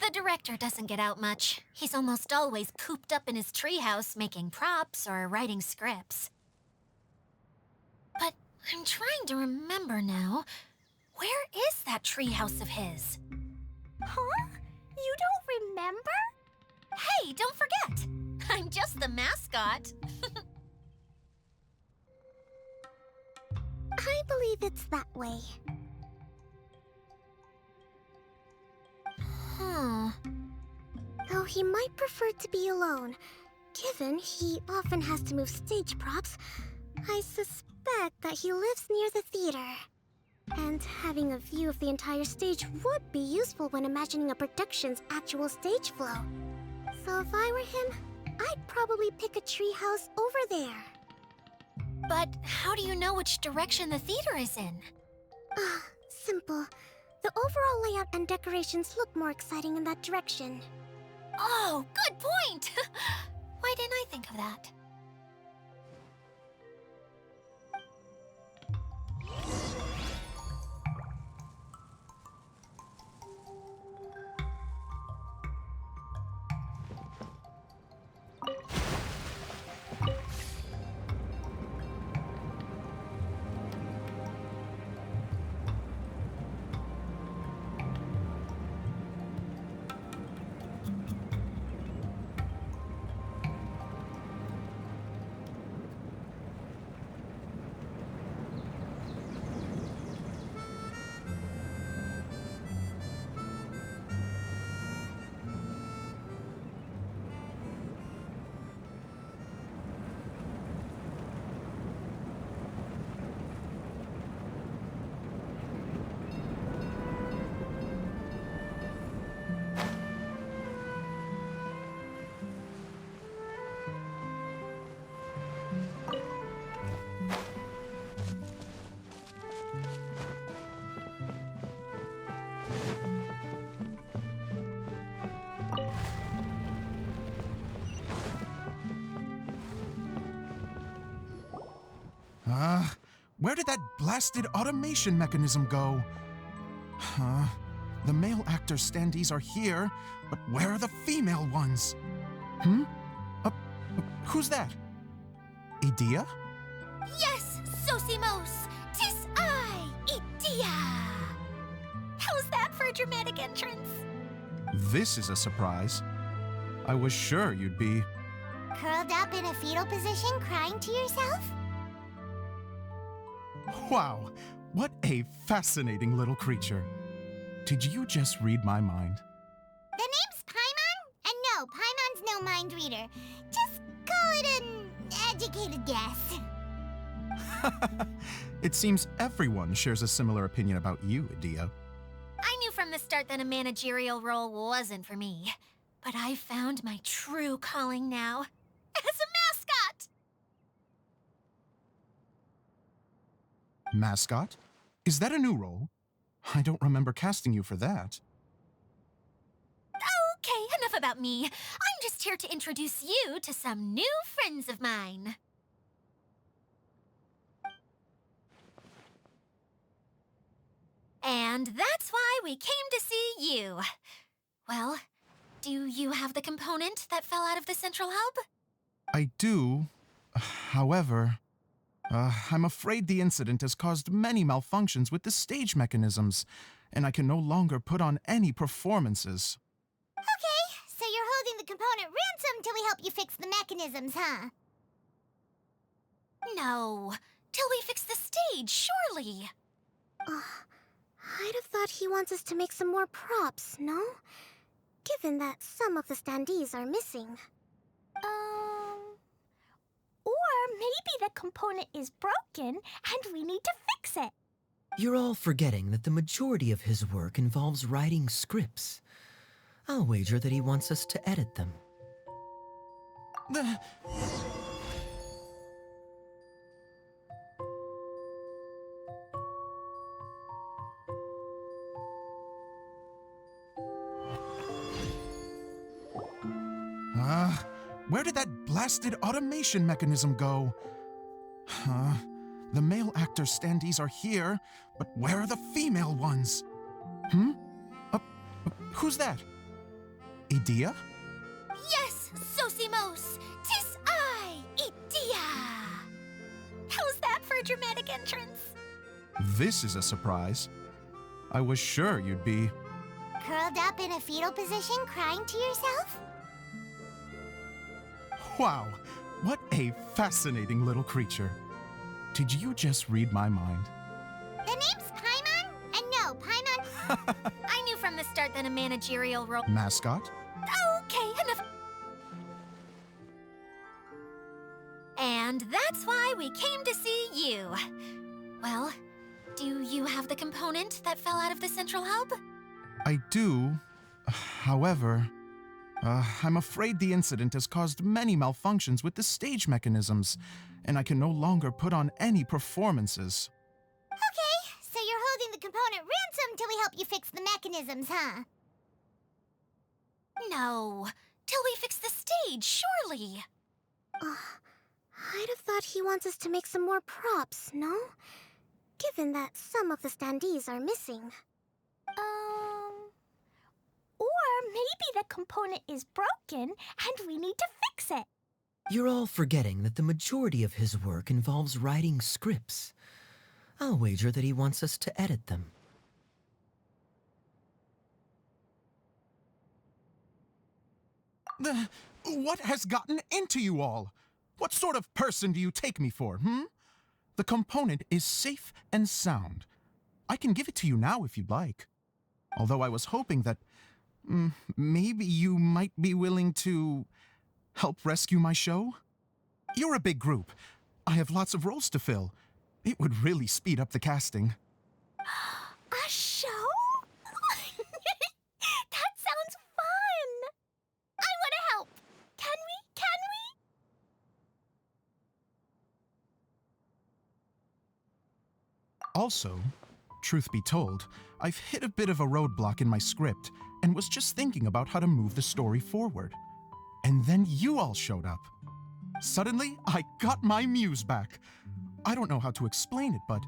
The director doesn't get out much. He's almost always cooped up in his treehouse making props or writing scripts. But I'm trying to remember now. Where is that treehouse of his? Huh? You don't remember? Hey, don't forget! I'm just the mascot. I believe it's that way. Though he might prefer to be alone, given he often has to move stage props, I suspect that he lives near the theater. And having a view of the entire stage would be useful when imagining a production's actual stage flow. So if I were him, I'd probably pick a treehouse over there. But how do you know which direction the theater is in? Simple. The overall layout and decorations look more exciting in that direction. Oh, good point! Why didn't I think of that? Where did that blasted automation mechanism go? The male actor standees are here, but where are the female ones? Who's that? Idea? Yes, Sosimos! 'Tis I, Idea! How's that for a dramatic entrance? This is a surprise. I was sure you'd be... Curled up in a fetal position, crying to yourself? Wow, what a fascinating little creature. Did you just read my mind? The name's Paimon? And no, Paimon's no mind reader. Just call it an educated guess. It seems everyone shares a similar opinion about you, Idea. I knew from the start that a managerial role wasn't for me. But I found my true calling now. As a mascot! Mascot? Is that a new role? I don't remember casting you for that. Okay, enough about me. I'm just here to introduce you to some new friends of mine. And that's why we came to see you. Well, do you have the component that fell out of the central hub? I do. However, I'm afraid the incident has caused many malfunctions with the stage mechanisms, and I can no longer put on any performances. Okay, so you're holding the component ransom till we help you fix the mechanisms, huh? No, till we fix the stage, surely. I'd have thought he wants us to make some more props, no? Given that some of the standees are missing. Or maybe the component is broken and we need to fix it. You're all forgetting that the majority of his work involves writing scripts. I'll wager that he wants us to edit them. Where did that blasted automation mechanism go? The male actor standees are here, but where are the female ones? Who's that? Idea? Yes, Sosimos! 'Tis I, Idea! How's that for a dramatic entrance? This is a surprise. I was sure you'd be... Curled up in a fetal position, crying to yourself? Wow, what a fascinating little creature. Did you just read my mind? The name's Paimon? And no, Paimon... I knew from the start that a managerial role... Mascot? Okay, enough. And that's why we came to see you. Well, do you have the component that fell out of the central hub? I do. However, I'm afraid the incident has caused many malfunctions with the stage mechanisms, and I can no longer put on any performances. Okay, so you're holding the component ransom till we help you fix the mechanisms, huh? No, till we fix the stage, surely. I'd have thought he wants us to make some more props, no? Given that some of the standees are missing. Or maybe the component is broken and we need to fix it. You're all forgetting that the majority of his work involves writing scripts. I'll wager that he wants us to edit them. What has gotten into you all? What sort of person do you take me for, The component is safe and sound. I can give it to you now if you'd like. Although I was hoping that maybe you might be willing to help rescue my show? You're a big group. I have lots of roles to fill. It would really speed up the casting. A show? That sounds fun! I want to help! Can we? Also, truth be told, I've hit a bit of a roadblock in my script and was just thinking about how to move the story forward. And then you all showed up. Suddenly, I got my muse back. I don't know how to explain it, but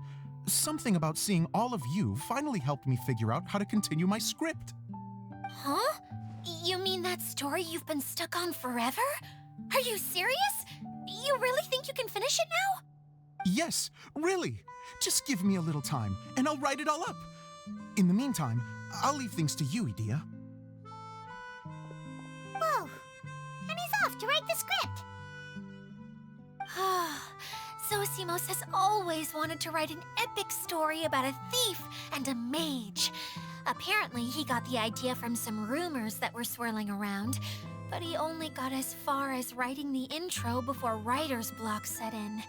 something about seeing all of you finally helped me figure out how to continue my script. Huh? You mean that story you've been stuck on forever? Are you serious? You really think you can finish it now? Yes, really. Just give me a little time, and I'll write it all up. In the meantime, I'll leave things to you, Edea. Whoa! And he's off to write the script. Zosimos has always wanted to write an epic story about a thief and a mage. Apparently, he got the idea from some rumors that were swirling around, but he only got as far as writing the intro before writer's block set in.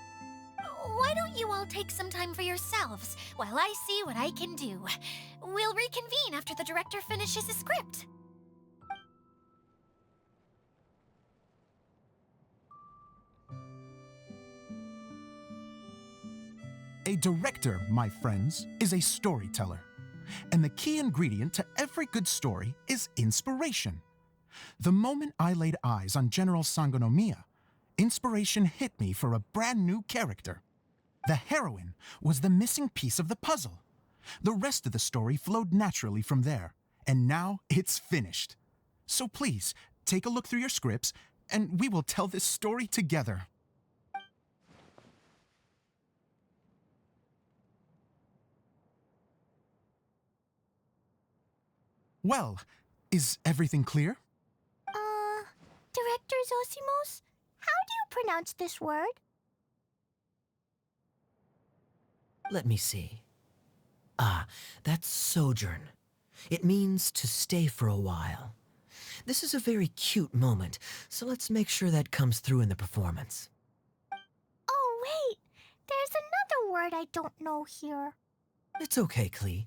Why don't you all take some time for yourselves while I see what I can do? We'll reconvene after the director finishes his script. A director, my friends, is a storyteller. And the key ingredient to every good story is inspiration. The moment I laid eyes on General Sangonomiya, inspiration hit me for a brand new character. The heroine was the missing piece of the puzzle. The rest of the story flowed naturally from there, and now it's finished. So please, take a look through your scripts, and we will tell this story together. Well, is everything clear? Director Zosimos, how do you pronounce this word? Let me see. Ah, that's sojourn. It means to stay for a while. This is a very cute moment, so let's make sure that comes through in the performance. Oh, wait. There's another word I don't know here. It's okay, Klee.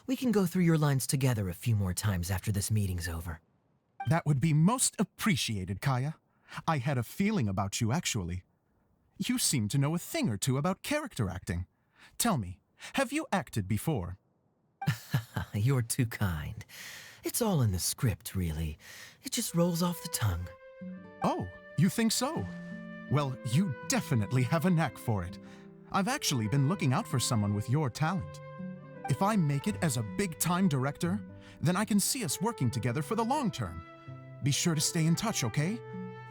We can go through your lines together a few more times after this meeting's over. That would be most appreciated, Kaya. I had a feeling about you, actually. You seem to know a thing or two about character acting. Tell me, have you acted before? You're too kind. It's all in the script, really. It just rolls off the tongue. Oh, you think so? Well, you definitely have a knack for it. I've actually been looking out for someone with your talent. If I make it as a big-time director, then I can see us working together for the long term. Be sure to stay in touch, okay?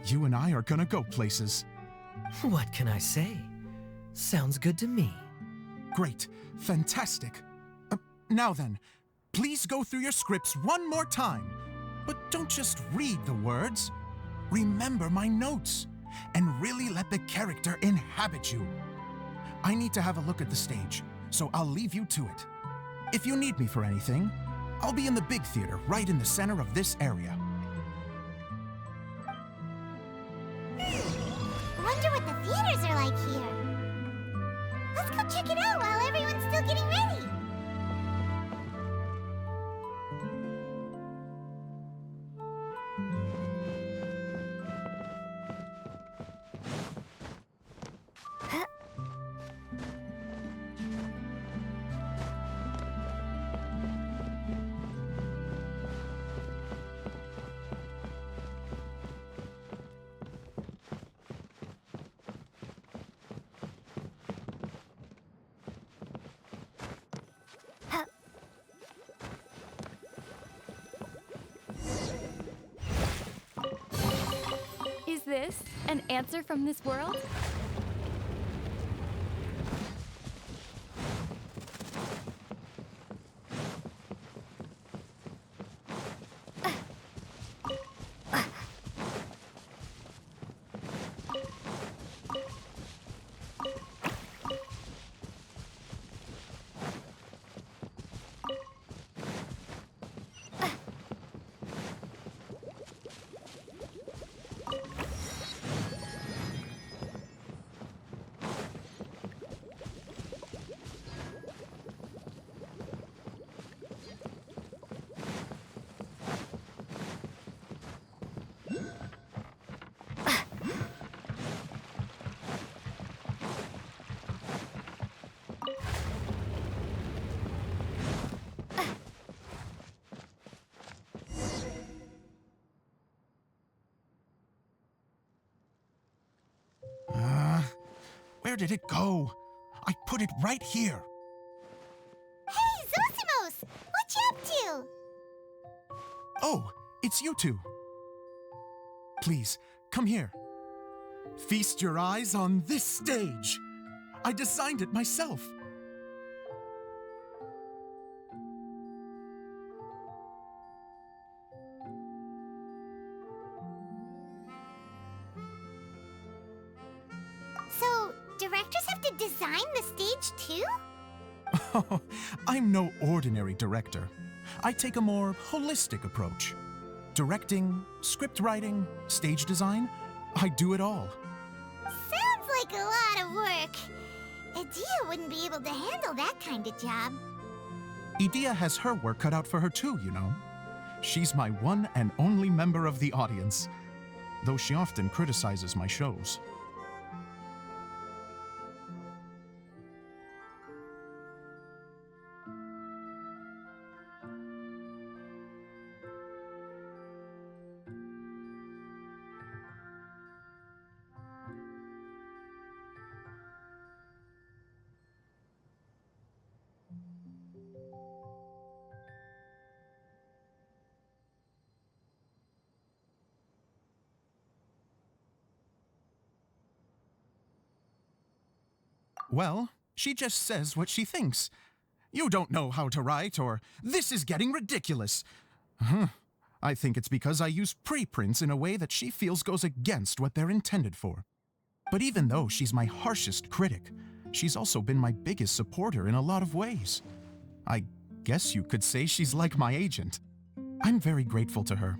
You and I are gonna go places. What can I say? Sounds good to me. Great. Fantastic. Now then, please go through your scripts one more time. But don't just read the words. Remember my notes, and really let the character inhabit you. I need to have a look at the stage, so I'll leave you to it. If you need me for anything, I'll be in the big theater right in the center of this area. Wonder what the theaters are like here. Let's go check it out while everyone's still getting ready. Is this an answer from this world? Where did it go? I put it right here. Hey, Zosimos! What you up to? Oh, it's you two. Please, come here. Feast your eyes on this stage. I designed it myself. So, directors have to design the stage too? Oh, I'm no ordinary director. I take a more holistic approach. Directing, script writing, stage design, I do it all. Sounds like a lot of work. Adia wouldn't be able to handle that kind of job. Edea has her work cut out for her too, you know. She's my one and only member of the audience, though she often criticizes my shows. Well, she just says what she thinks. You don't know how to write, or this is getting ridiculous. I think it's because I use preprints in a way that she feels goes against what they're intended for. But even though she's my harshest critic, she's also been my biggest supporter in a lot of ways. I guess you could say she's like my agent. I'm very grateful to her.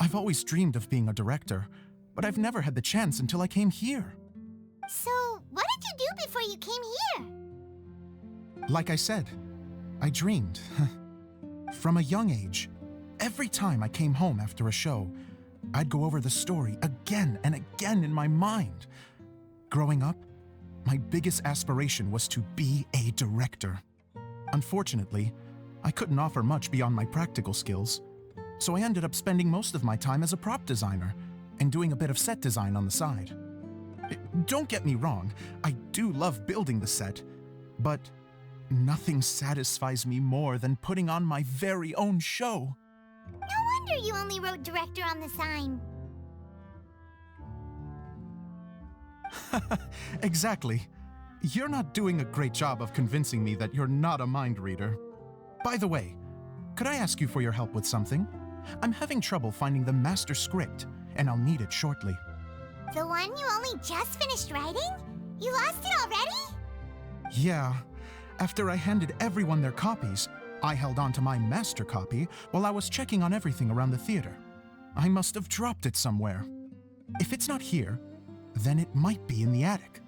I've always dreamed of being a director, but I've never had the chance until I came here. So, what did you do before you came here? Like I said, I dreamed. From a young age, every time I came home after a show, I'd go over the story again and again in my mind. Growing up, my biggest aspiration was to be a director. Unfortunately, I couldn't offer much beyond my practical skills, so I ended up spending most of my time as a prop designer and doing a bit of set design on the side. Don't get me wrong, I do love building the set, but nothing satisfies me more than putting on my very own show. No wonder you only wrote director on the sign. Exactly. You're not doing a great job of convincing me that you're not a mind reader. By the way, could I ask you for your help with something? I'm having trouble finding the master script, and I'll need it shortly. The one you only just finished writing? You lost it already? Yeah. After I handed everyone their copies, I held on to my master copy while I was checking on everything around the theater. I must have dropped it somewhere. If it's not here, then it might be in the attic.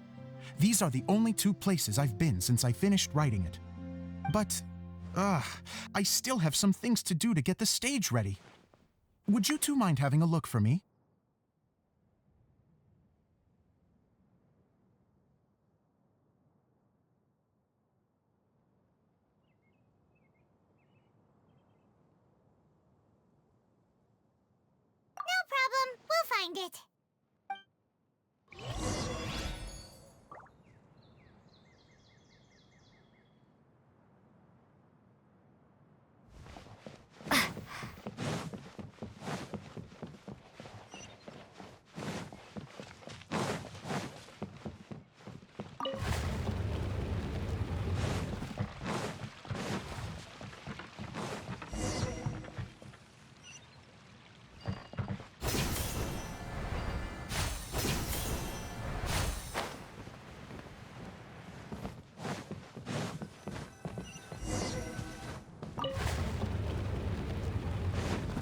These are the only two places I've been since I finished writing it. But, I still have some things to do to get the stage ready. Would you two mind having a look for me? No problem. We'll find it.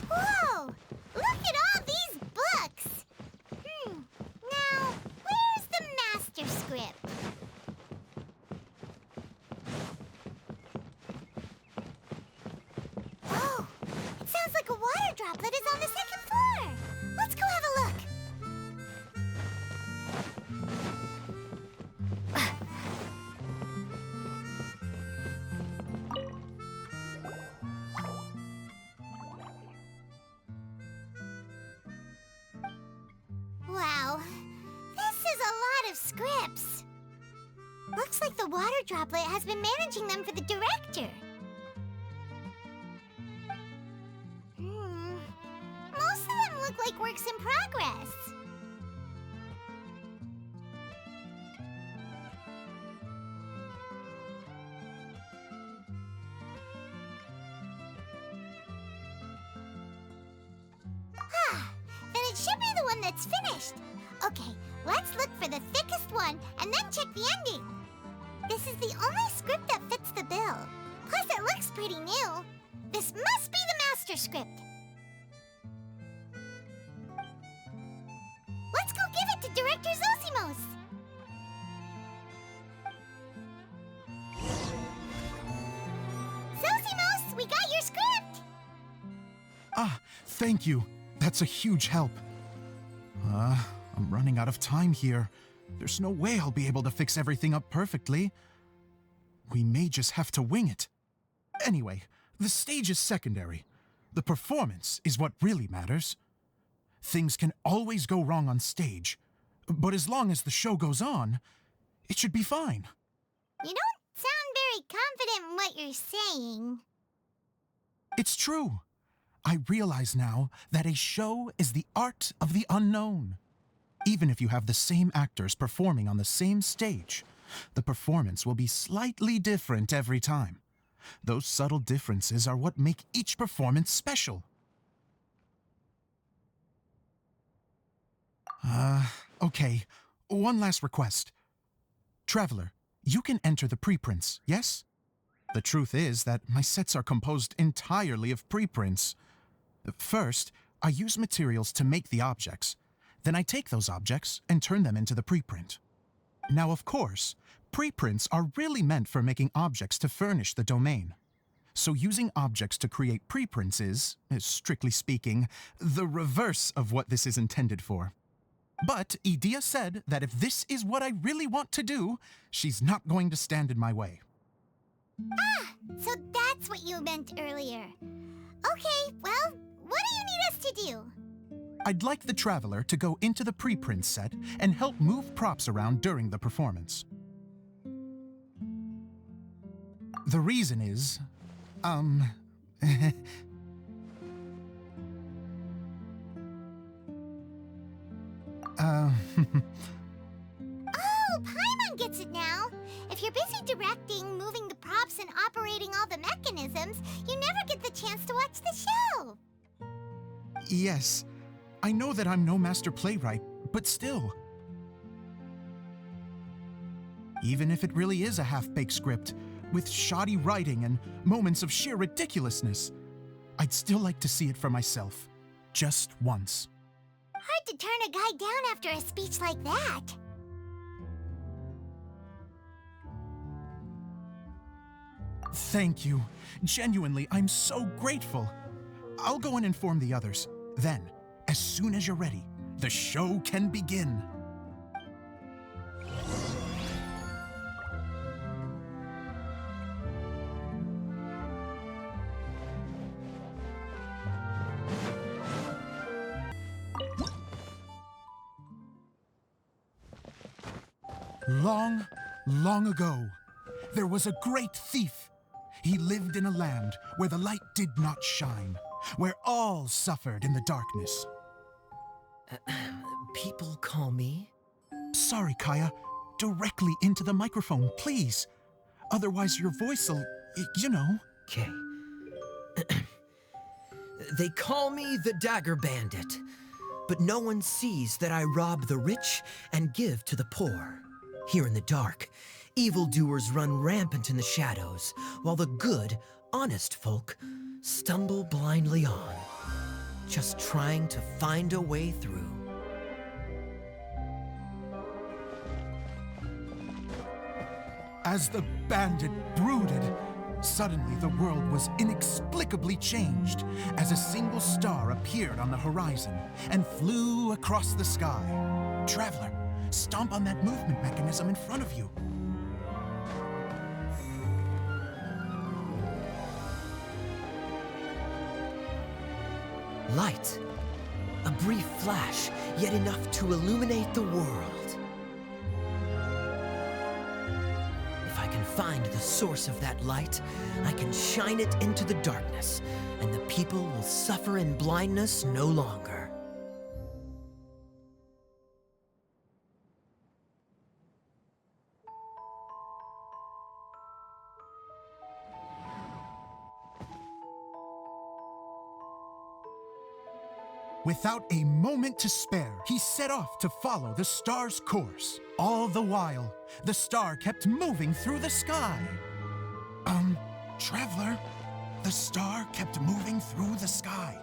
Whoa! Look at all these books! Now, where's the master script? Oh, it sounds like a water droplet is on the second floor. Let's go have a look. Wow, this is a lot of scripts. Looks like the water droplet has been managing them for the director. Most of them look like works in progress. Then it should be the one that's finished. Okay, let's look for the thickest one and then check the ending. This is the only script that fits the bill. Plus, it looks pretty new. This must be the master script. Let's go give it to Director Zosimos. Zosimos, we got your script! Ah, thank you. That's a huge help. I'm running out of time here. There's no way I'll be able to fix everything up perfectly. We may just have to wing it. Anyway, the stage is secondary. The performance is what really matters. Things can always go wrong on stage, but as long as the show goes on, it should be fine. You don't sound very confident in what you're saying. It's true. I realize now that a show is the art of the unknown. Even if you have the same actors performing on the same stage, the performance will be slightly different every time. Those subtle differences are what make each performance special. Okay. One last request. Traveler, you can enter the preprints, yes? The truth is that my sets are composed entirely of preprints. First, I use materials to make the objects. Then I take those objects and turn them into the preprint. Now, of course, preprints are really meant for making objects to furnish the domain. So using objects to create preprints is, strictly speaking, the reverse of what this is intended for. But Edea said that if this is what I really want to do, she's not going to stand in my way. Ah, so that's what you meant earlier. Okay, well, what do you need us to do? I'd like the Traveler to go into the preprint set and help move props around during the performance. The reason is, Oh, Paimon gets it now. If you're busy directing, moving the props, and operating all the mechanisms, you never get the chance to watch the show. Yes, I know that I'm no master playwright, but still. Even if it really is a half-baked script, with shoddy writing and moments of sheer ridiculousness, I'd still like to see it for myself, just once. Hard to turn a guy down after a speech like that. Thank you. Genuinely, I'm so grateful. I'll go and inform the others. Then, as soon as you're ready, the show can begin. Long, long ago, there was a great thief. He lived in a land where the light did not shine, where all suffered in the darkness. People call me? Sorry, Kaya. Directly into the microphone, please. Otherwise your voice'll, you know. Okay. They call me the Dagger Bandit, but no one sees that I rob the rich and give to the poor. Here in the dark, evildoers run rampant in the shadows, while the good, honest folk stumble blindly on, just trying to find a way through. As the bandit brooded, suddenly the world was inexplicably changed as a single star appeared on the horizon and flew across the sky. Traveler, stomp on that movement mechanism in front of you. Light. A brief flash, yet enough to illuminate the world. find the source of that light, I can shine it into the darkness, and the people will suffer in blindness no longer. Without a moment to spare, he set off to follow the star's course. All the while, the star kept moving through the sky. Traveler, the star kept moving through the sky.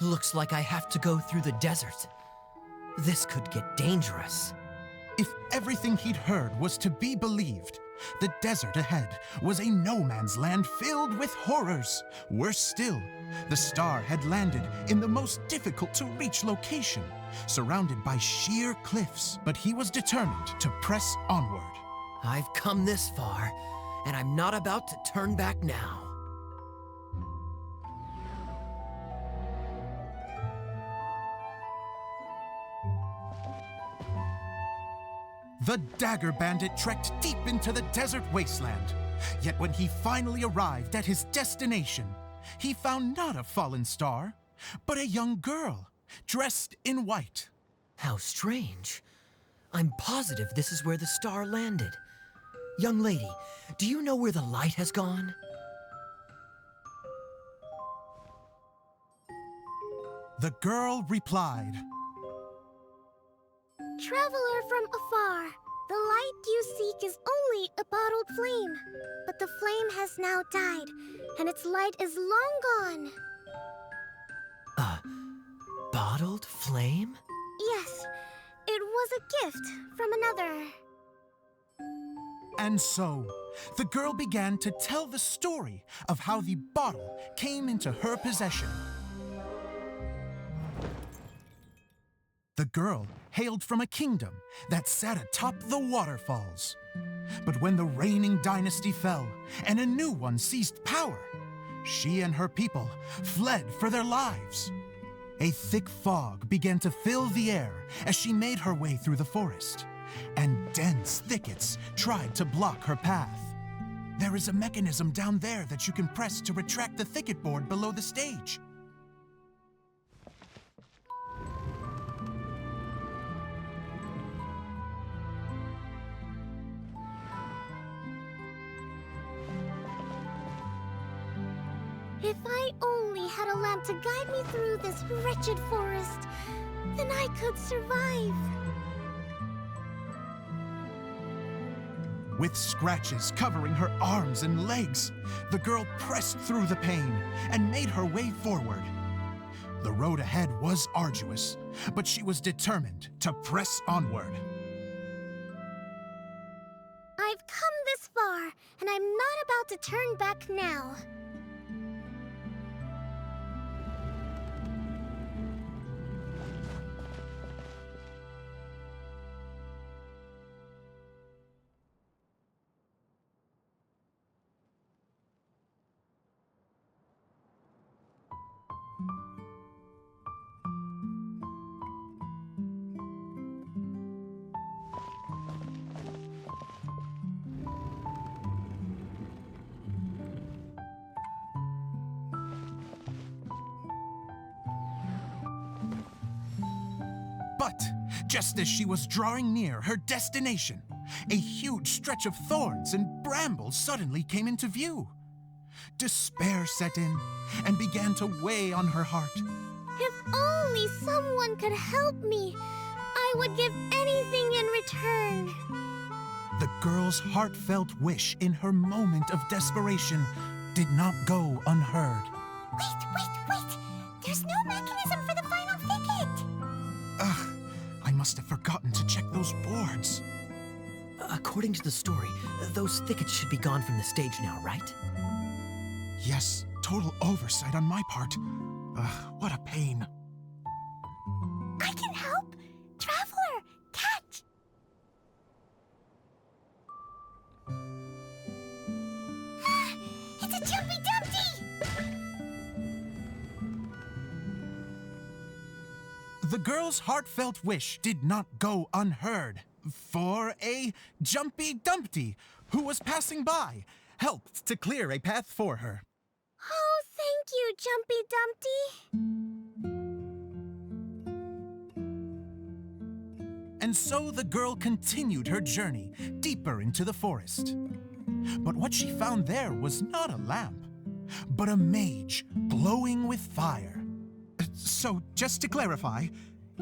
Looks like I have to go through the desert. This could get dangerous. If everything he'd heard was to be believed, the desert ahead was a no-man's land filled with horrors. Worse still, the star had landed in the most difficult-to-reach location, surrounded by sheer cliffs. But he was determined to press onward. I've come this far, and I'm not about to turn back now. The Dagger Bandit trekked deep into the desert wasteland. Yet when he finally arrived at his destination, he found not a fallen star, but a young girl, dressed in white. How strange. I'm positive this is where the star landed. Young lady, do you know where the light has gone? The girl replied, Traveler from afar, the light you seek is only a bottled flame. But the flame has now died, and its light is long gone. A bottled flame? Yes, it was a gift from another. And so, the girl began to tell the story of how the bottle came into her possession. The girl hailed from a kingdom that sat atop the waterfalls. But when the reigning dynasty fell and a new one seized power, she and her people fled for their lives. A thick fog began to fill the air as she made her way through the forest, and dense thickets tried to block her path. There is a mechanism down there that you can press to retract the thicket board below the stage. If I only had a lamp to guide me through this wretched forest, then I could survive. With scratches covering her arms and legs, the girl pressed through the pain and made her way forward. The road ahead was arduous, but she was determined to press onward. I've come this far, and I'm not about to turn back now. But just as she was drawing near her destination, a huge stretch of thorns and brambles suddenly came into view. Despair set in and began to weigh on her heart. If only someone could help me, I would give anything in return. The girl's heartfelt wish in her moment of desperation did not go unheard. Wait! There's no mechanism for the final thicket! Ugh, I must have forgotten to check those boards. According to the story, those thickets should be gone from the stage now, right? Yes, total oversight on my part. Ugh, what a pain. I can help! Traveler, catch! It's a Jumpy Dumpty! The girl's heartfelt wish did not go unheard, for a Jumpy Dumpty, who was passing by, helped to clear a path for her. Oh, thank you, Jumpy Dumpty. And so the girl continued her journey deeper into the forest. But what she found there was not a lamp, but a mage glowing with fire. So, just to clarify,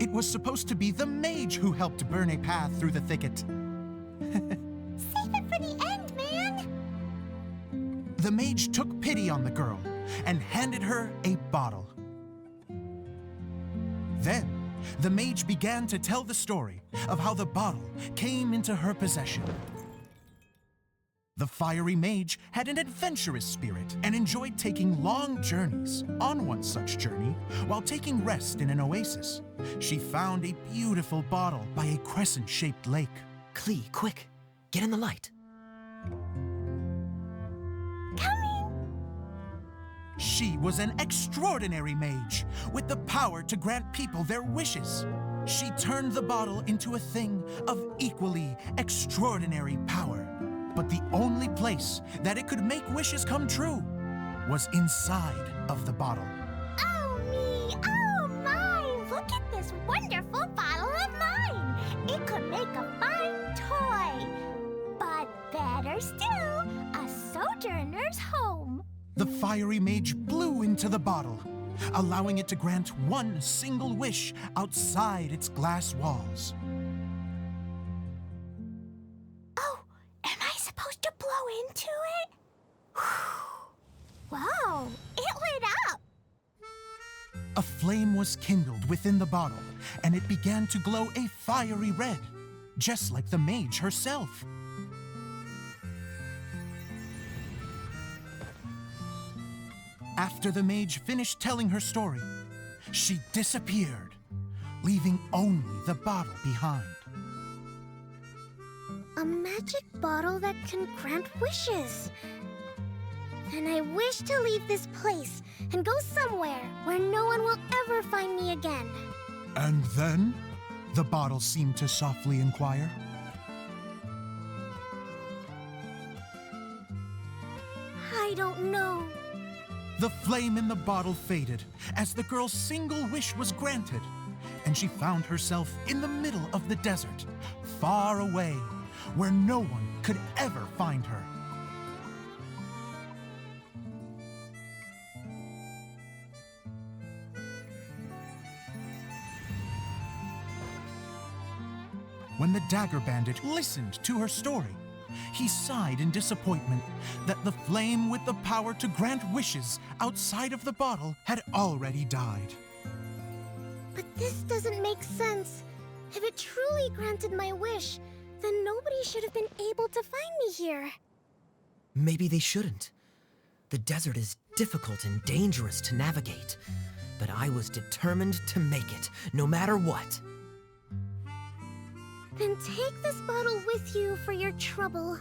it was supposed to be the mage who helped burn a path through the thicket. Save it for the end, man! The mage took pity on the girl and handed her a bottle. Then, the mage began to tell the story of how the bottle came into her possession. The fiery mage had an adventurous spirit and enjoyed taking long journeys. On one such journey, while taking rest in an oasis, she found a beautiful bottle by a crescent-shaped lake. Klee, quick, get in the light. She was an extraordinary mage with the power to grant people their wishes. She turned the bottle into a thing of equally extraordinary power. But the only place that it could make wishes come true was inside of the bottle. Oh me, oh my! Look at this wonderful bottle of mine! It could make a fine toy! But better still, a sojourner's home! The fiery mage blew into the bottle, allowing it to grant one single wish outside its glass walls. Oh, am I supposed to blow into it? Wow, it lit up! A flame was kindled within the bottle, and it began to glow a fiery red, just like the mage herself. After the mage finished telling her story, she disappeared, leaving only the bottle behind. A magic bottle that can grant wishes. Then I wish to leave this place and go somewhere where no one will ever find me again. And then? The bottle seemed to softly inquire. I don't know. The flame in the bottle faded as the girl's single wish was granted, and she found herself in the middle of the desert, far away, where no one could ever find her. When the Dagger Bandit listened to her story, he sighed in disappointment that the flame with the power to grant wishes outside of the bottle had already died. But this doesn't make sense. If it truly granted my wish, then nobody should have been able to find me here. Maybe they shouldn't. The desert is difficult and dangerous to navigate, but I was determined to make it, no matter what. Then take this bottle with you for your trouble.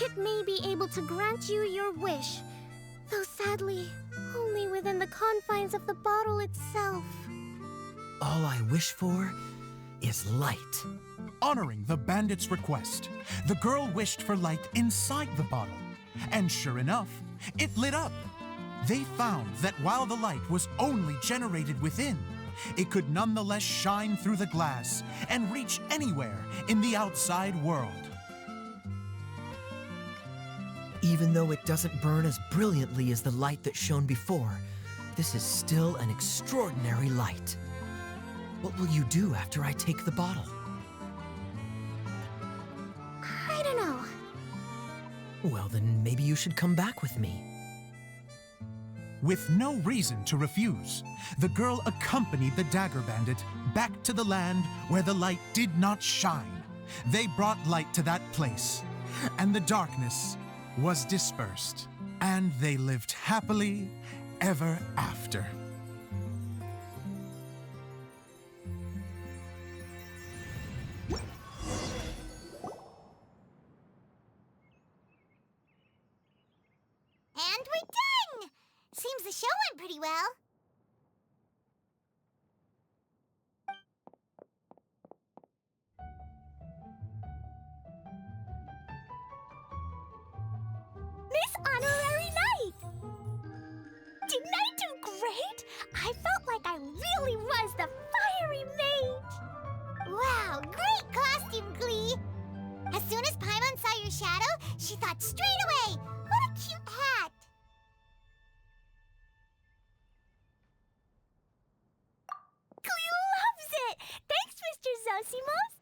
It may be able to grant you your wish, though sadly, only within the confines of the bottle itself. All I wish for is light. Honoring the bandit's request, the girl wished for light inside the bottle, and sure enough, it lit up. They found that while the light was only generated within, it could nonetheless shine through the glass and reach anywhere in the outside world. Even though it doesn't burn as brilliantly as the light that shone before, this is still an extraordinary light. What will you do after I take the bottle? I don't know. Well, then maybe you should come back with me. With no reason to refuse, the girl accompanied the Dagger Bandit back to the land where the light did not shine. They brought light to that place, and the darkness was dispersed, and they lived happily ever after. show went pretty well. Miss Honorary Knight! Didn't I do great? I felt like I really was the fiery mage! Wow, great costume, Glee! As soon as Paimon saw your shadow, she thought straight away, what a cute hat! Glee loves it! Thanks, Mr. Zosimos!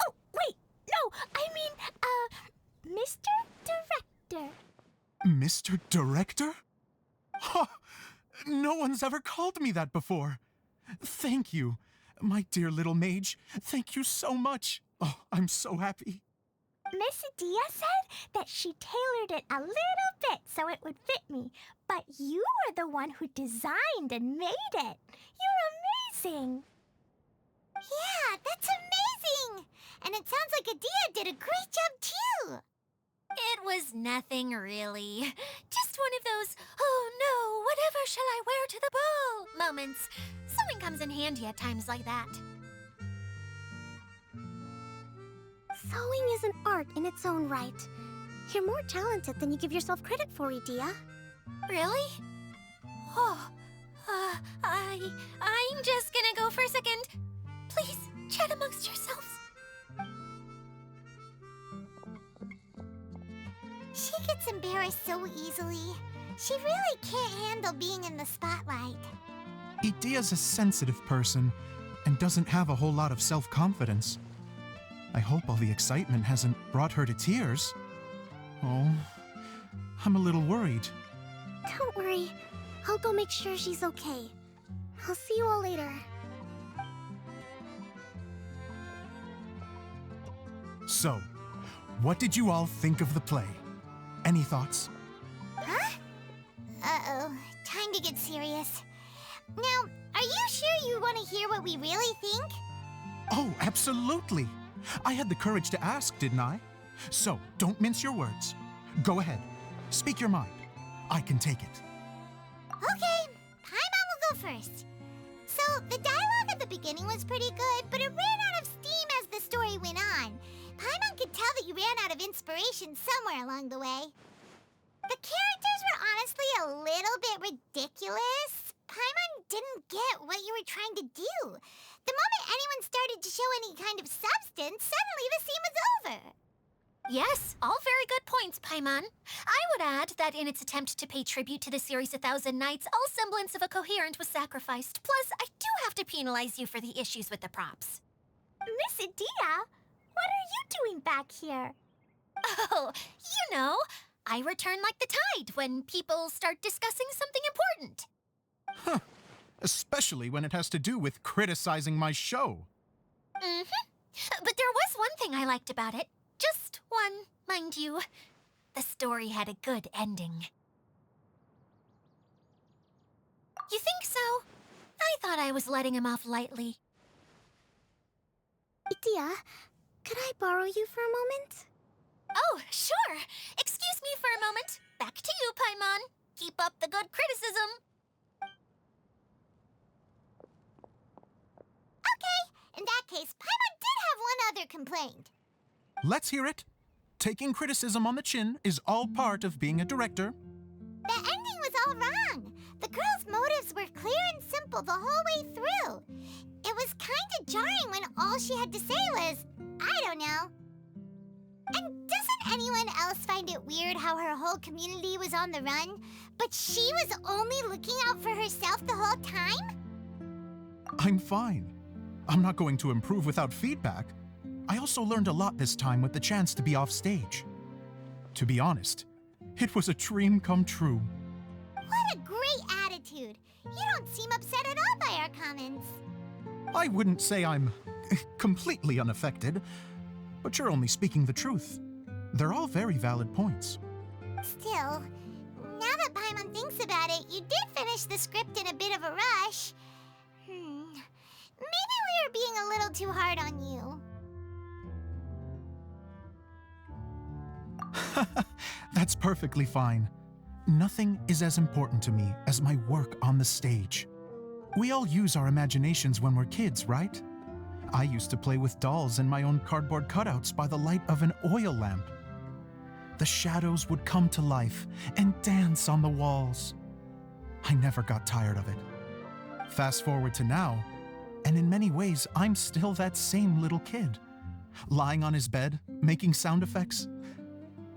Oh, wait, no, I mean, Mr. Director. Mr. Director? Ha! No one's ever called me that before. Thank you, my dear little mage. Thank you so much. Oh, I'm so happy. Miss Dia said that she tailored it a little bit so it would fit me, but you were the one who designed and made it. You're amazing. Yeah, that's amazing! And it sounds like Adia did a great job too! It was nothing really. Just one of those, oh no, whatever shall I wear to the ball moments. Sewing comes in handy at times like that. Sewing is an art in its own right. You're more talented than you give yourself credit for, Idia. Really? Oh, I'm just gonna go for a second. Please, chat amongst yourselves. She gets embarrassed so easily. She really can't handle being in the spotlight. Idia's a sensitive person and doesn't have a whole lot of self-confidence. I hope all the excitement hasn't brought her to tears. Oh, I'm a little worried. Don't worry. I'll go make sure she's okay. I'll see you all later. So, what did you all think of the play? Any thoughts? Huh? Uh-oh, time to get serious. Now, are you sure you want to hear what we really think? Oh, absolutely. I had the courage to ask, didn't I? So, don't mince your words. Go ahead. Speak your mind. I can take it. Okay, Paimon will go first. So, the dialogue at the beginning was pretty good, but it ran out of steam as the story went on. Paimon could tell that you ran out of inspiration somewhere along the way. The characters were honestly a little bit ridiculous. Paimon didn't get what you were trying to do. The moment anyone started to show any kind of substance, suddenly the scene was over. Yes, all very good points, Paimon. I would add that in its attempt to pay tribute to the series 1,000 Nights, all semblance of a coherent was sacrificed. Plus, I do have to penalize you for the issues with the props. Miss Idia, what are you doing back here? Oh, you know, I return like the tide when people start discussing something important. Huh. Especially when it has to do with criticizing my show. But there was one thing I liked about it. Just one, mind you. The story had a good ending. You think so? I thought I was letting him off lightly. Idia, could I borrow you for a moment? Oh, sure. Excuse me for a moment. Back to you, Paimon. Keep up the good criticism. Okay, in that case, Paimon did have one other complaint. Let's hear it. Taking criticism on the chin is all part of being a director. The ending was all wrong. The girl's motives were clear and simple the whole way through. It was kind of jarring when all she had to say was, I don't know. And doesn't anyone else find it weird how her whole community was on the run, but she was only looking out for herself the whole time? I'm fine. I'm not going to improve without feedback. I also learned a lot this time with the chance to be off stage. To be honest, it was a dream come true. What a great attitude. You don't seem upset at all by our comments. I wouldn't say I'm completely unaffected, but you're only speaking the truth. They're all very valid points. Still, now that Paimon thinks about it, you did finish the script in a bit of a rush. Maybe we were being a little too hard on you. That's perfectly fine. Nothing is as important to me as my work on the stage. We all use our imaginations when we're kids, right? I used to play with dolls and my own cardboard cutouts by the light of an oil lamp. The shadows would come to life and dance on the walls. I never got tired of it. Fast forward to now, and in many ways, I'm still that same little kid, lying on his bed, making sound effects.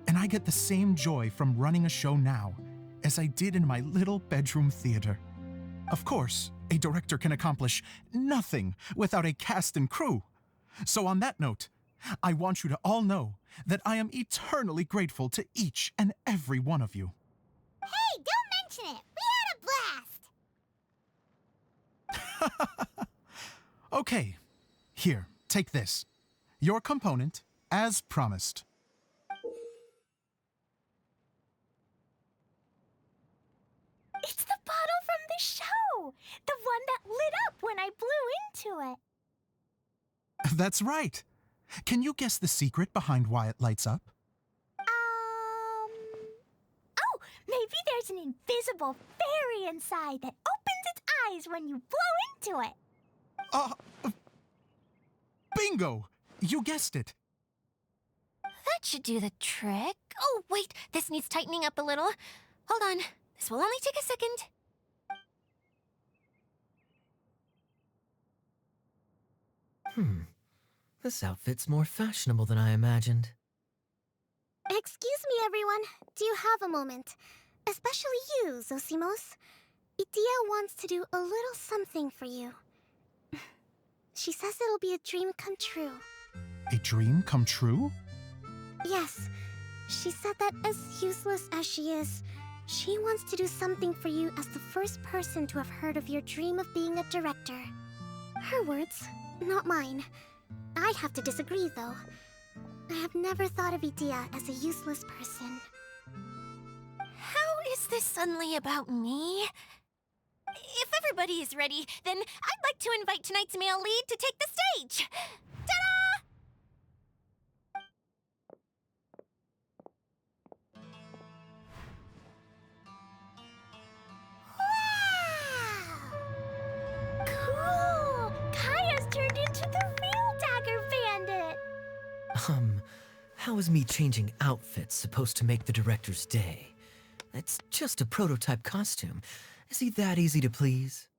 And I get the same joy from running a show now as I did in my little bedroom theater. Of course, a director can accomplish nothing without a cast and crew. So on that note, I want you to all know that I am eternally grateful to each and every one of you. Hey, don't mention it! We had a blast! Okay, here, take this. Your component, as promised. It's the bottle from the show! The one that lit up when I blew into it. That's right. Can you guess the secret behind why it lights up? Oh, maybe there's an invisible fairy inside that opens its eyes when you blow into it. Bingo! You guessed it. That should do the trick. Oh, wait, this needs tightening up a little. Hold on, this will only take a second. This outfit's more fashionable than I imagined. Excuse me, everyone. Do you have a moment? Especially you, Zosimos. Idia wants to do a little something for you. She says it'll be a dream come true. A dream come true? Yes. She said that as useless as she is, she wants to do something for you as the first person to have heard of your dream of being a director. Her words, not mine. I have to disagree, though. I have never thought of Idia as a useless person. How is this suddenly about me? If everybody is ready, then I'd like to invite tonight's male lead to take the stage. Ta-da! Wow! Cool! Kaya's turned into the real Dagger Bandit! How is me changing outfits supposed to make the director's day? It's just a prototype costume. Is he that easy to please?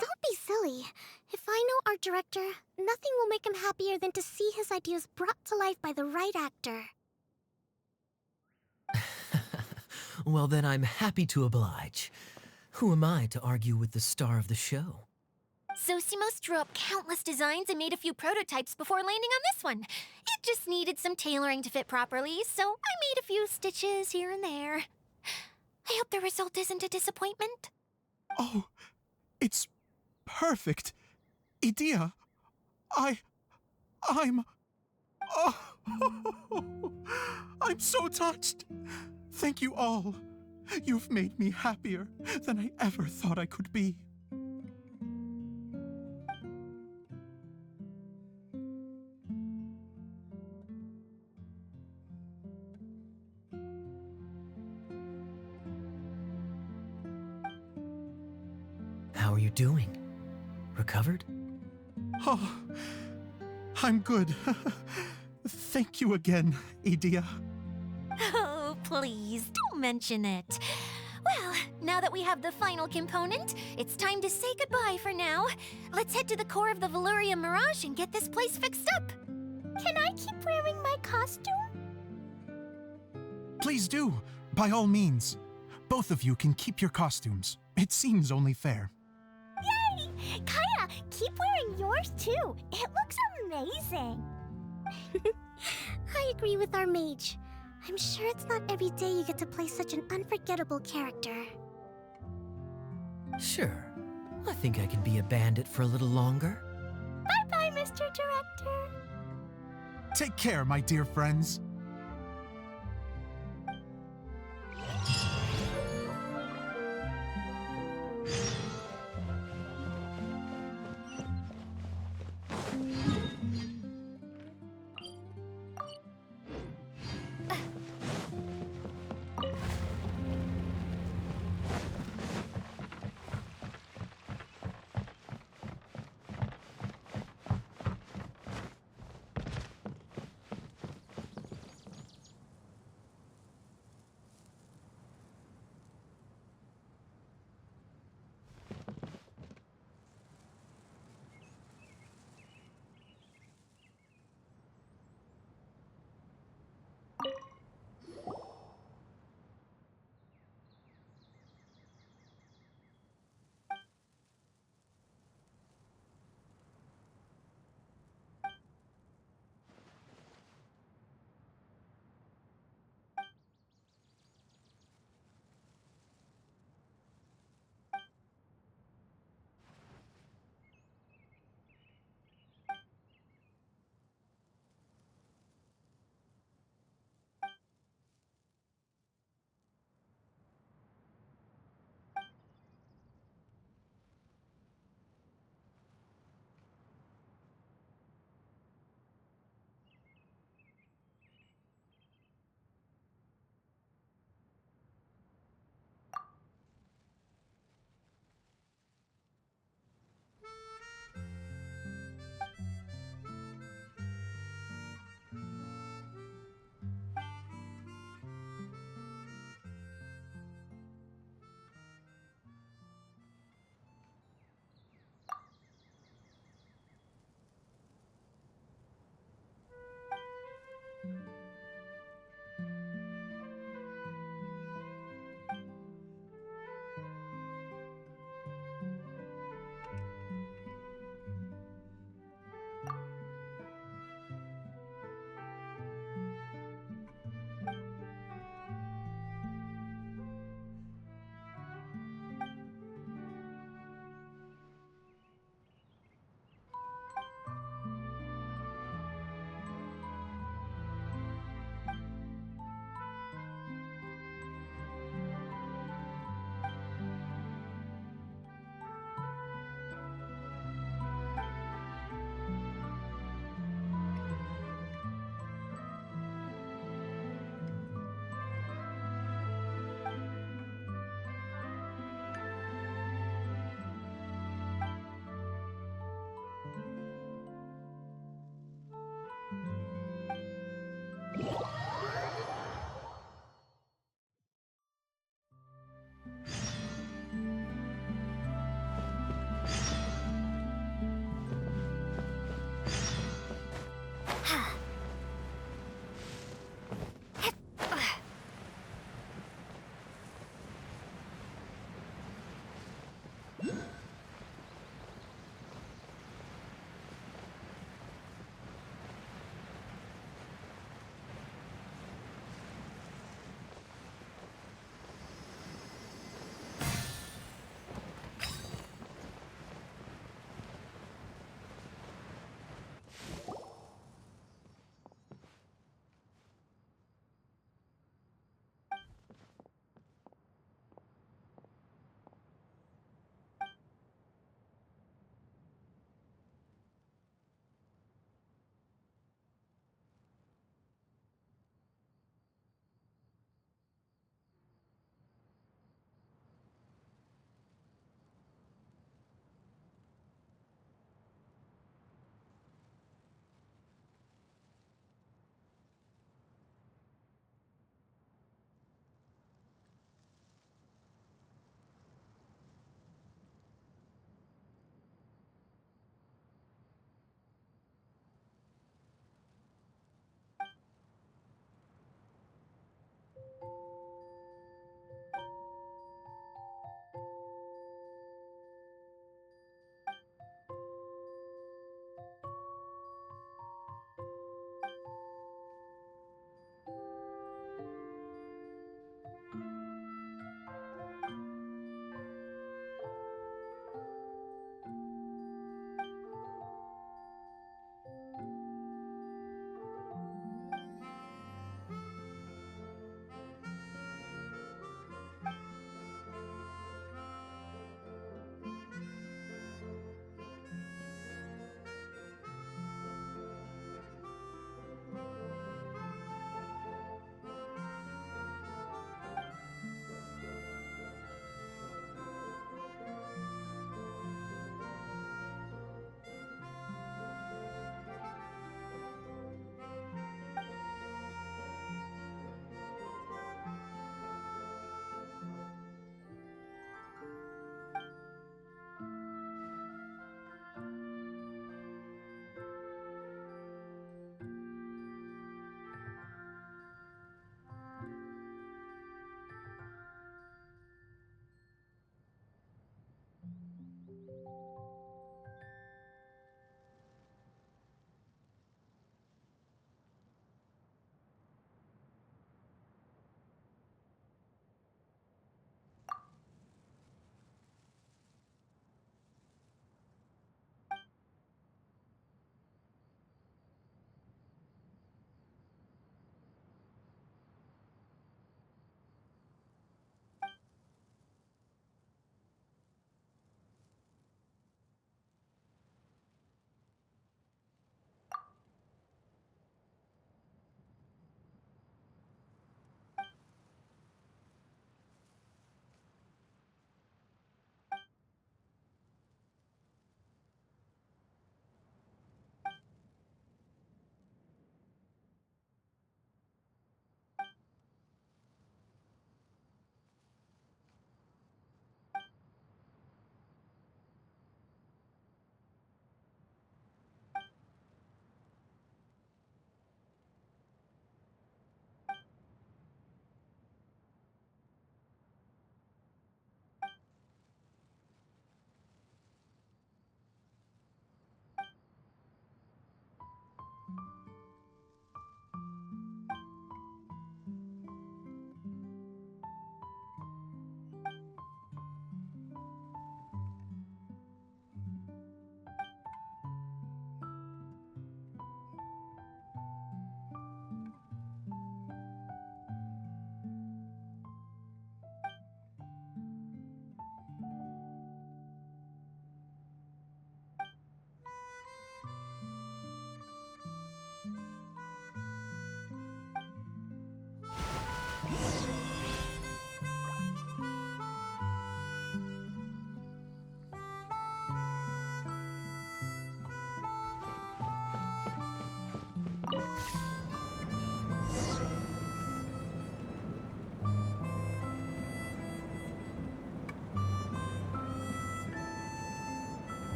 Don't be silly. If I know our director, nothing will make him happier than to see his ideas brought to life by the right actor. Well, then I'm happy to oblige. Who am I to argue with the star of the show? Zosimos drew up countless designs and made a few prototypes before landing on this one. It just needed some tailoring to fit properly, so I made a few stitches here and there. I hope the result isn't a disappointment. Oh, it's perfect. Idia, I'm... Oh, I'm so touched. Thank you all. You've made me happier than I ever thought I could be. How are you doing? Recovered? Oh, I'm good. Thank you again, Idia. Oh, please, don't mention it. Well, now that we have the final component, it's time to say goodbye for now. Let's head to the core of the Valuria Mirage and get this place fixed up. Can I keep wearing my costume? Please do, by all means. Both of you can keep your costumes. It seems only fair. Yay! Kaya, keep wearing yours too. It looks amazing. I agree with our mage. I'm sure it's not every day you get to play such an unforgettable character. Sure. I think I can be a bandit for a little longer. Bye-bye, Mr. Director. Take care, my dear friends.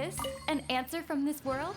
this an answer from this world?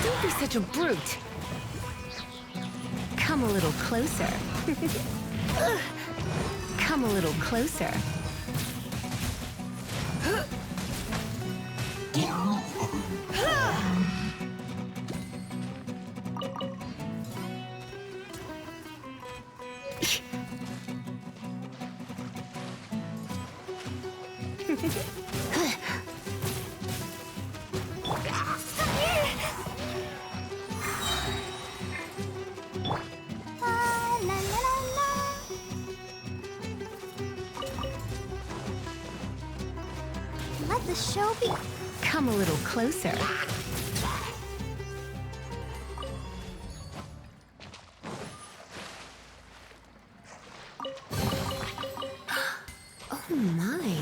Don't be such a brute. Come a little closer. Come a little closer. La, la, la, la. Let the show be. Come a little closer. Oh my.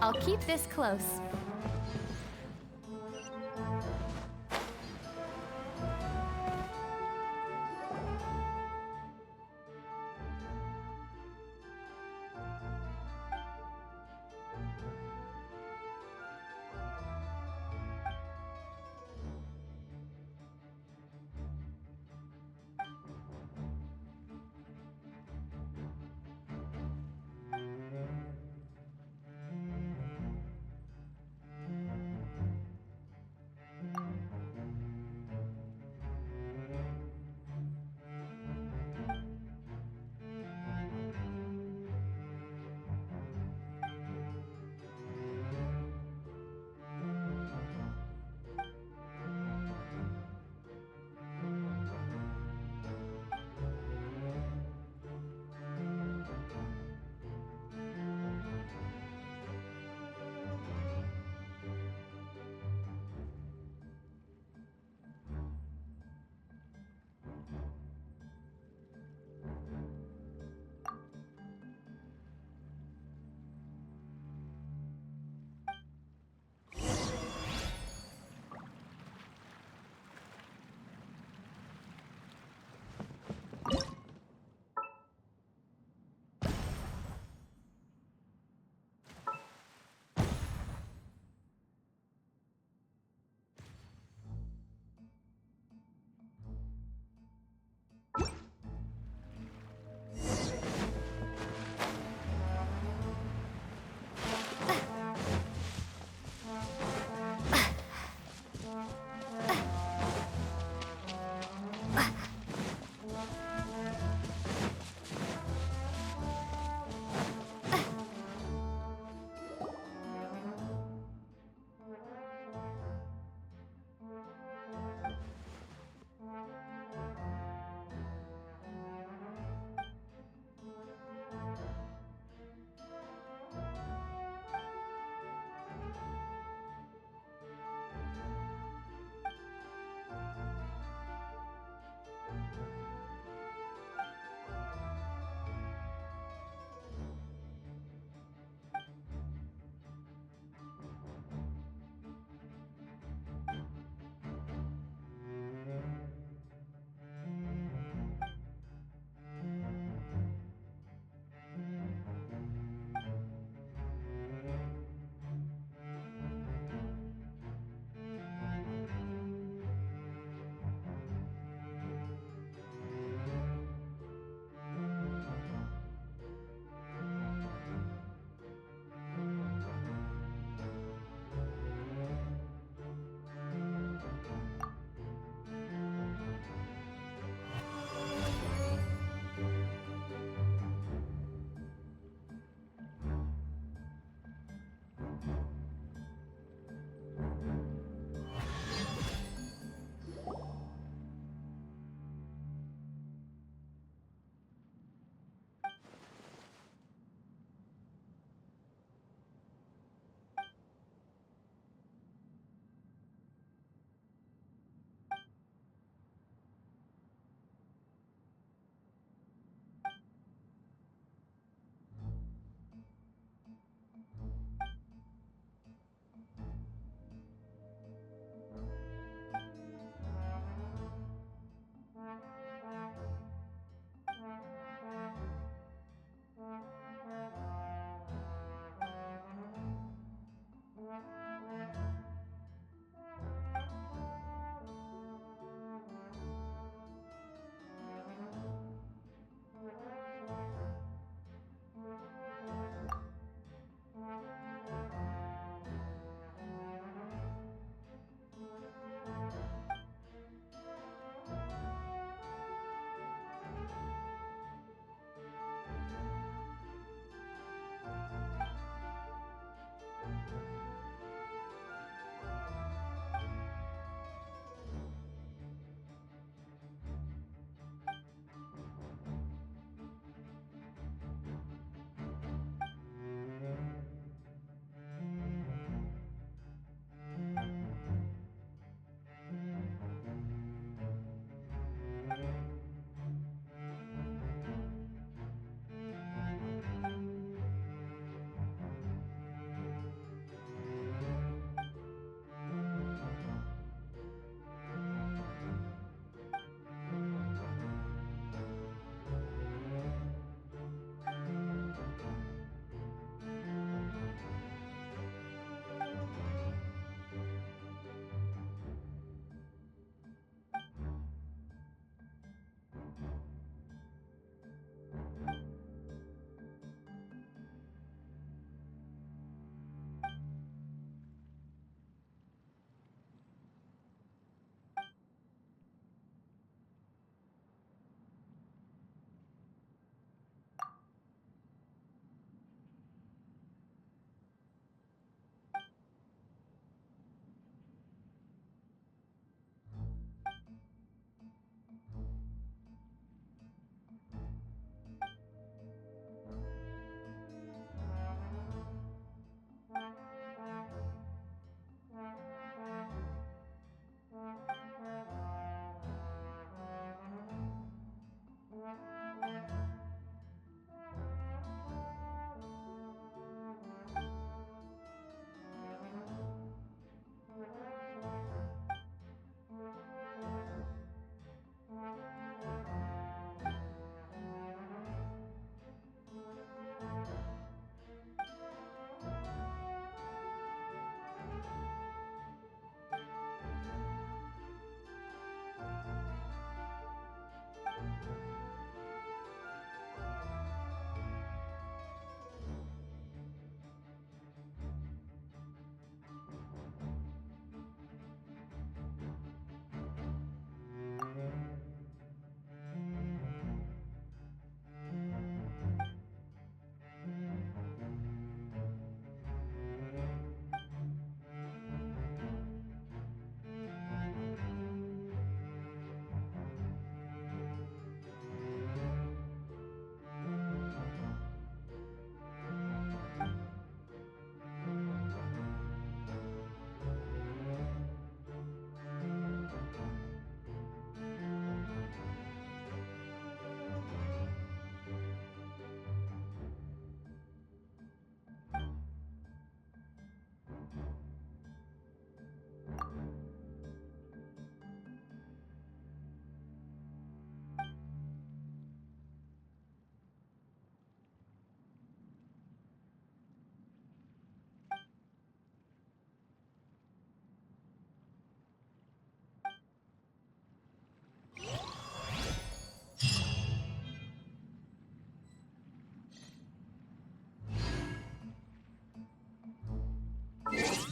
I'll keep this close.